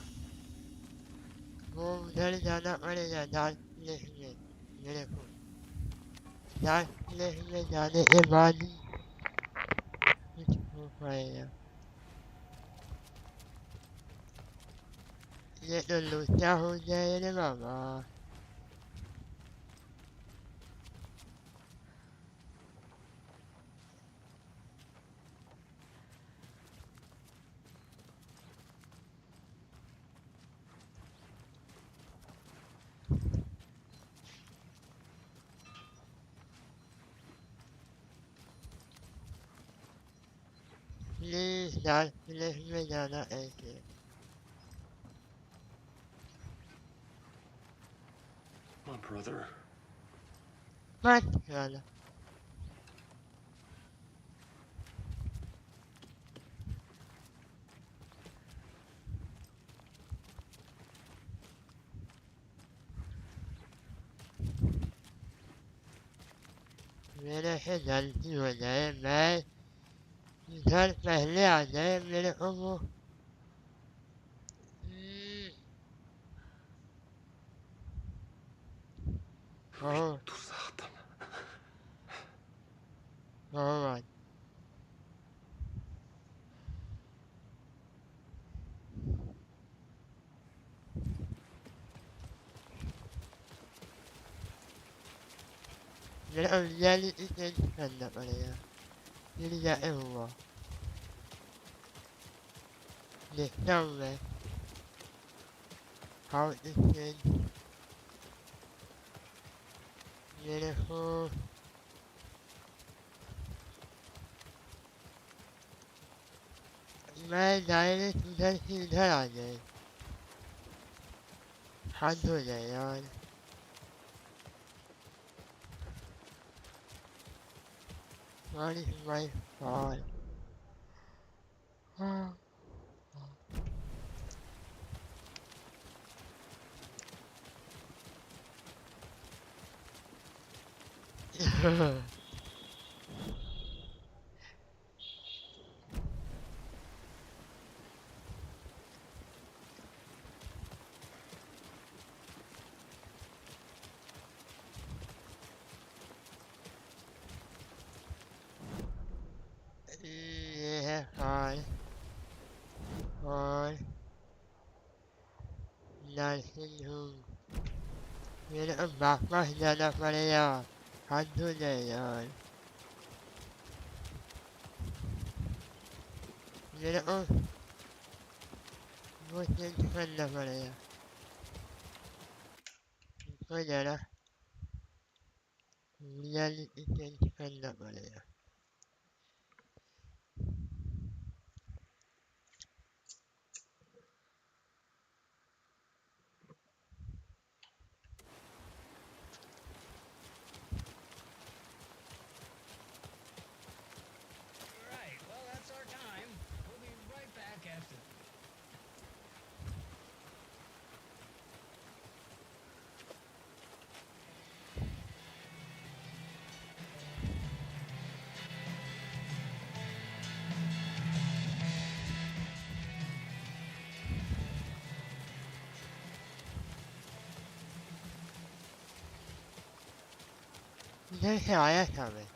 Mua đây là nó ở đây là đặt lên lên. Lên không. Đặt lên lên là để em vào đi. Không phải à. Để tôi lùi ra hồi đây đấy mà. Please, Dad, let me down that Acer. My brother. What? God. मेरे से गलती हो जाए मैं इधर पहले आ जाए मेरे को वो Oh. Alright. मेरा उजाली इसे करना पड़ेगा मिल जाए हुआ देखता हूँ मैं how इसे मेरे को मैं डायरेक्ट उधर से इधर आ जाए हाथ हो जाए यार What is my fault? Yeah, fine. Fine. Nothing who. You're a backpack, you're not funny, how do they, you're a. What's in front of you? You're really in front of you. Right, well, that's our time. We'll be right back after. You say I am coming.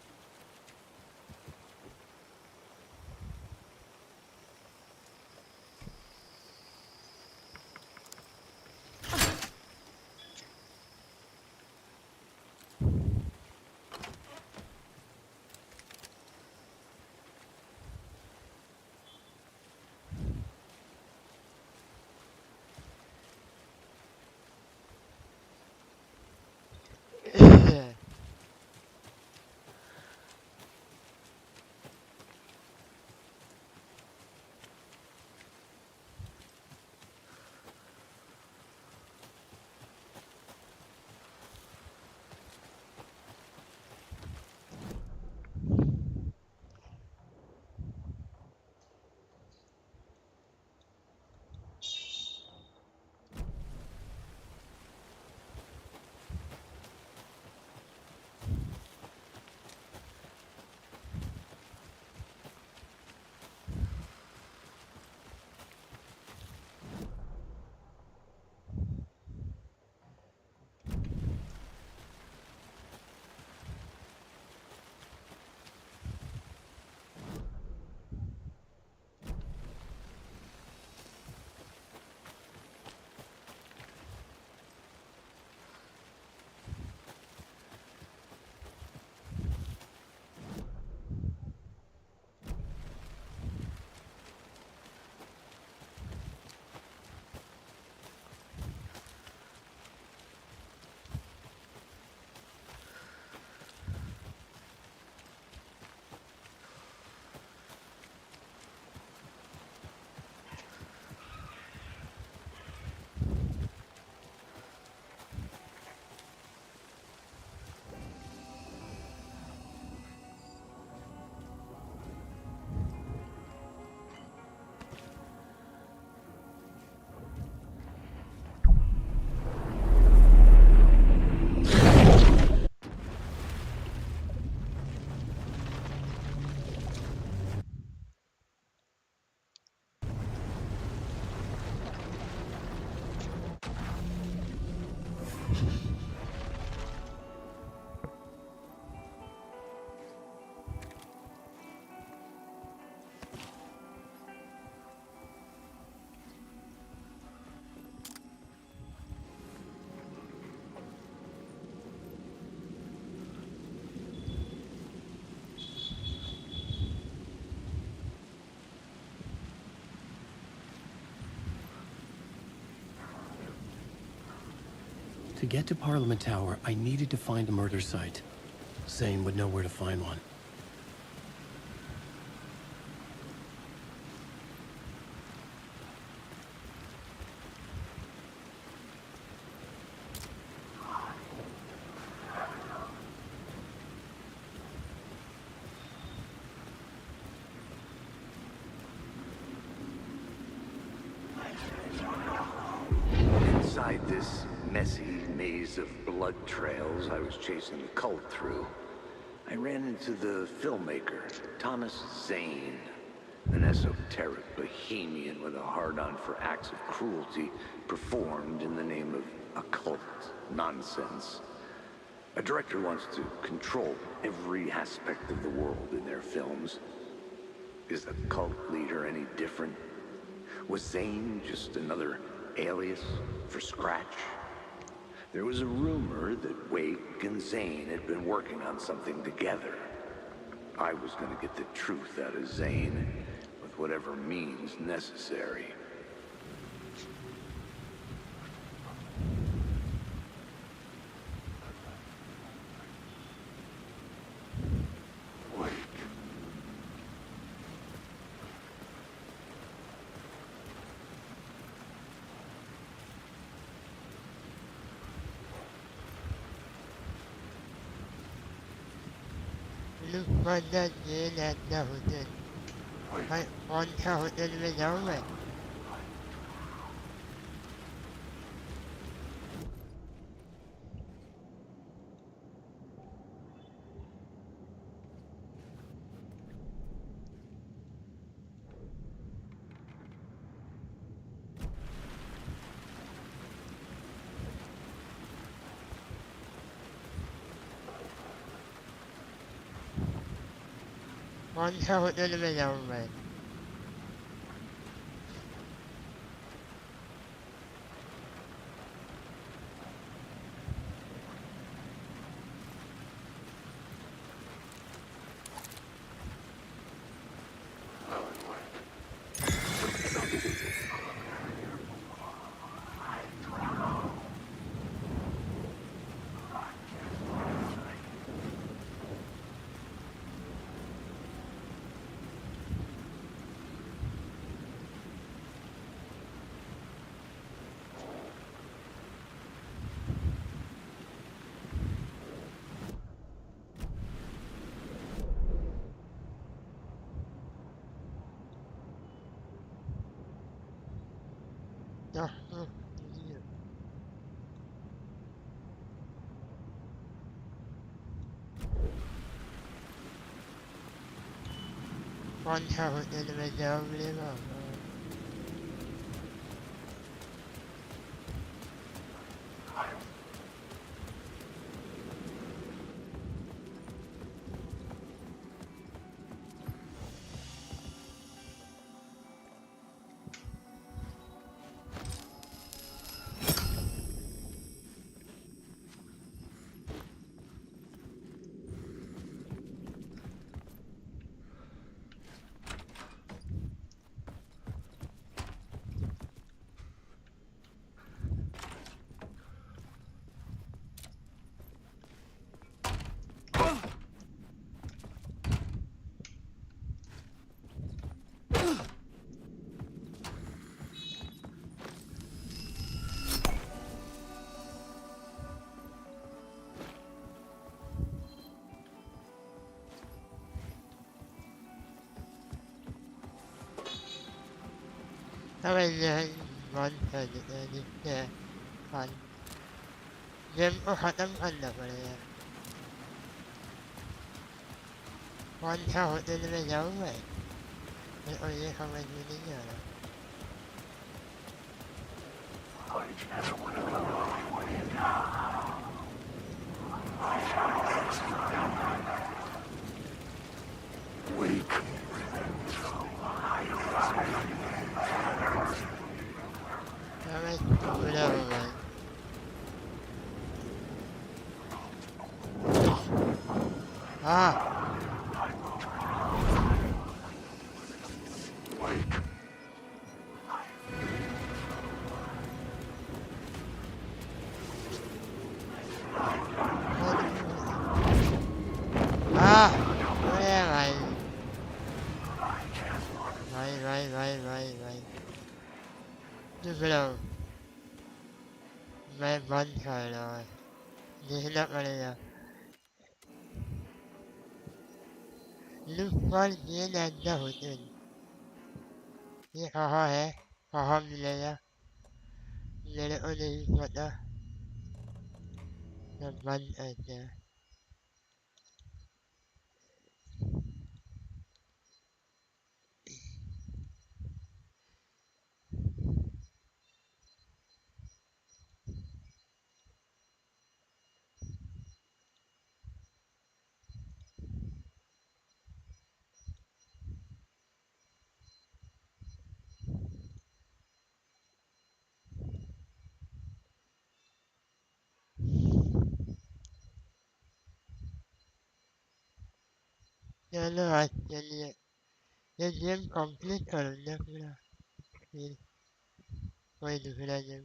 To get to Parliament Tower, I needed to find a murder site. Zane would know where to find one. Inside this messy maze of blood trails I was chasing the cult through, I ran into the filmmaker, Thomas Zane, an esoteric bohemian with a hard-on for acts of cruelty performed in the name of occult nonsense. A director wants to control every aspect of the world in their films. Is the cult leader any different? Was Zane just another alias for Scratch? There was a rumor that Wake and Zane had been working on something together. I was gonna get the truth out of Zane with whatever means necessary. Look what that did at the hotel. I want the hotel without it. Want the hotel without it. No, no, yeah. Want the hotel without it. I mean, one third yeah, fun. Game को खत्म करना पड़ेगा. कौन सा hotel में जाऊँ मैं? मेरे को ये समझ में नहीं आ रहा. I just want to go away now. I can't sleep now. Wake. Whatever, man. Ah. Ah. Where am I? Right. Just below. मैं बंद कर रहा हूँ. देखना पड़ेगा. Look for ये नंदा होटल. ये कहाँ है? कहाँ मिलेगा? मेरे को नहीं पता. मैं बंद करते हैं. चलो आज के लिए ये गेम कंप्लीट कर दे पूरा फिर कोई दूसरा गेम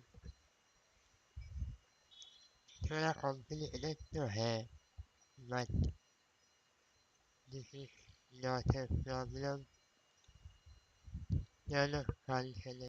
थोड़ा कॉम्प्लिकेटेड तो है but this is not a problem चलो कल खेलें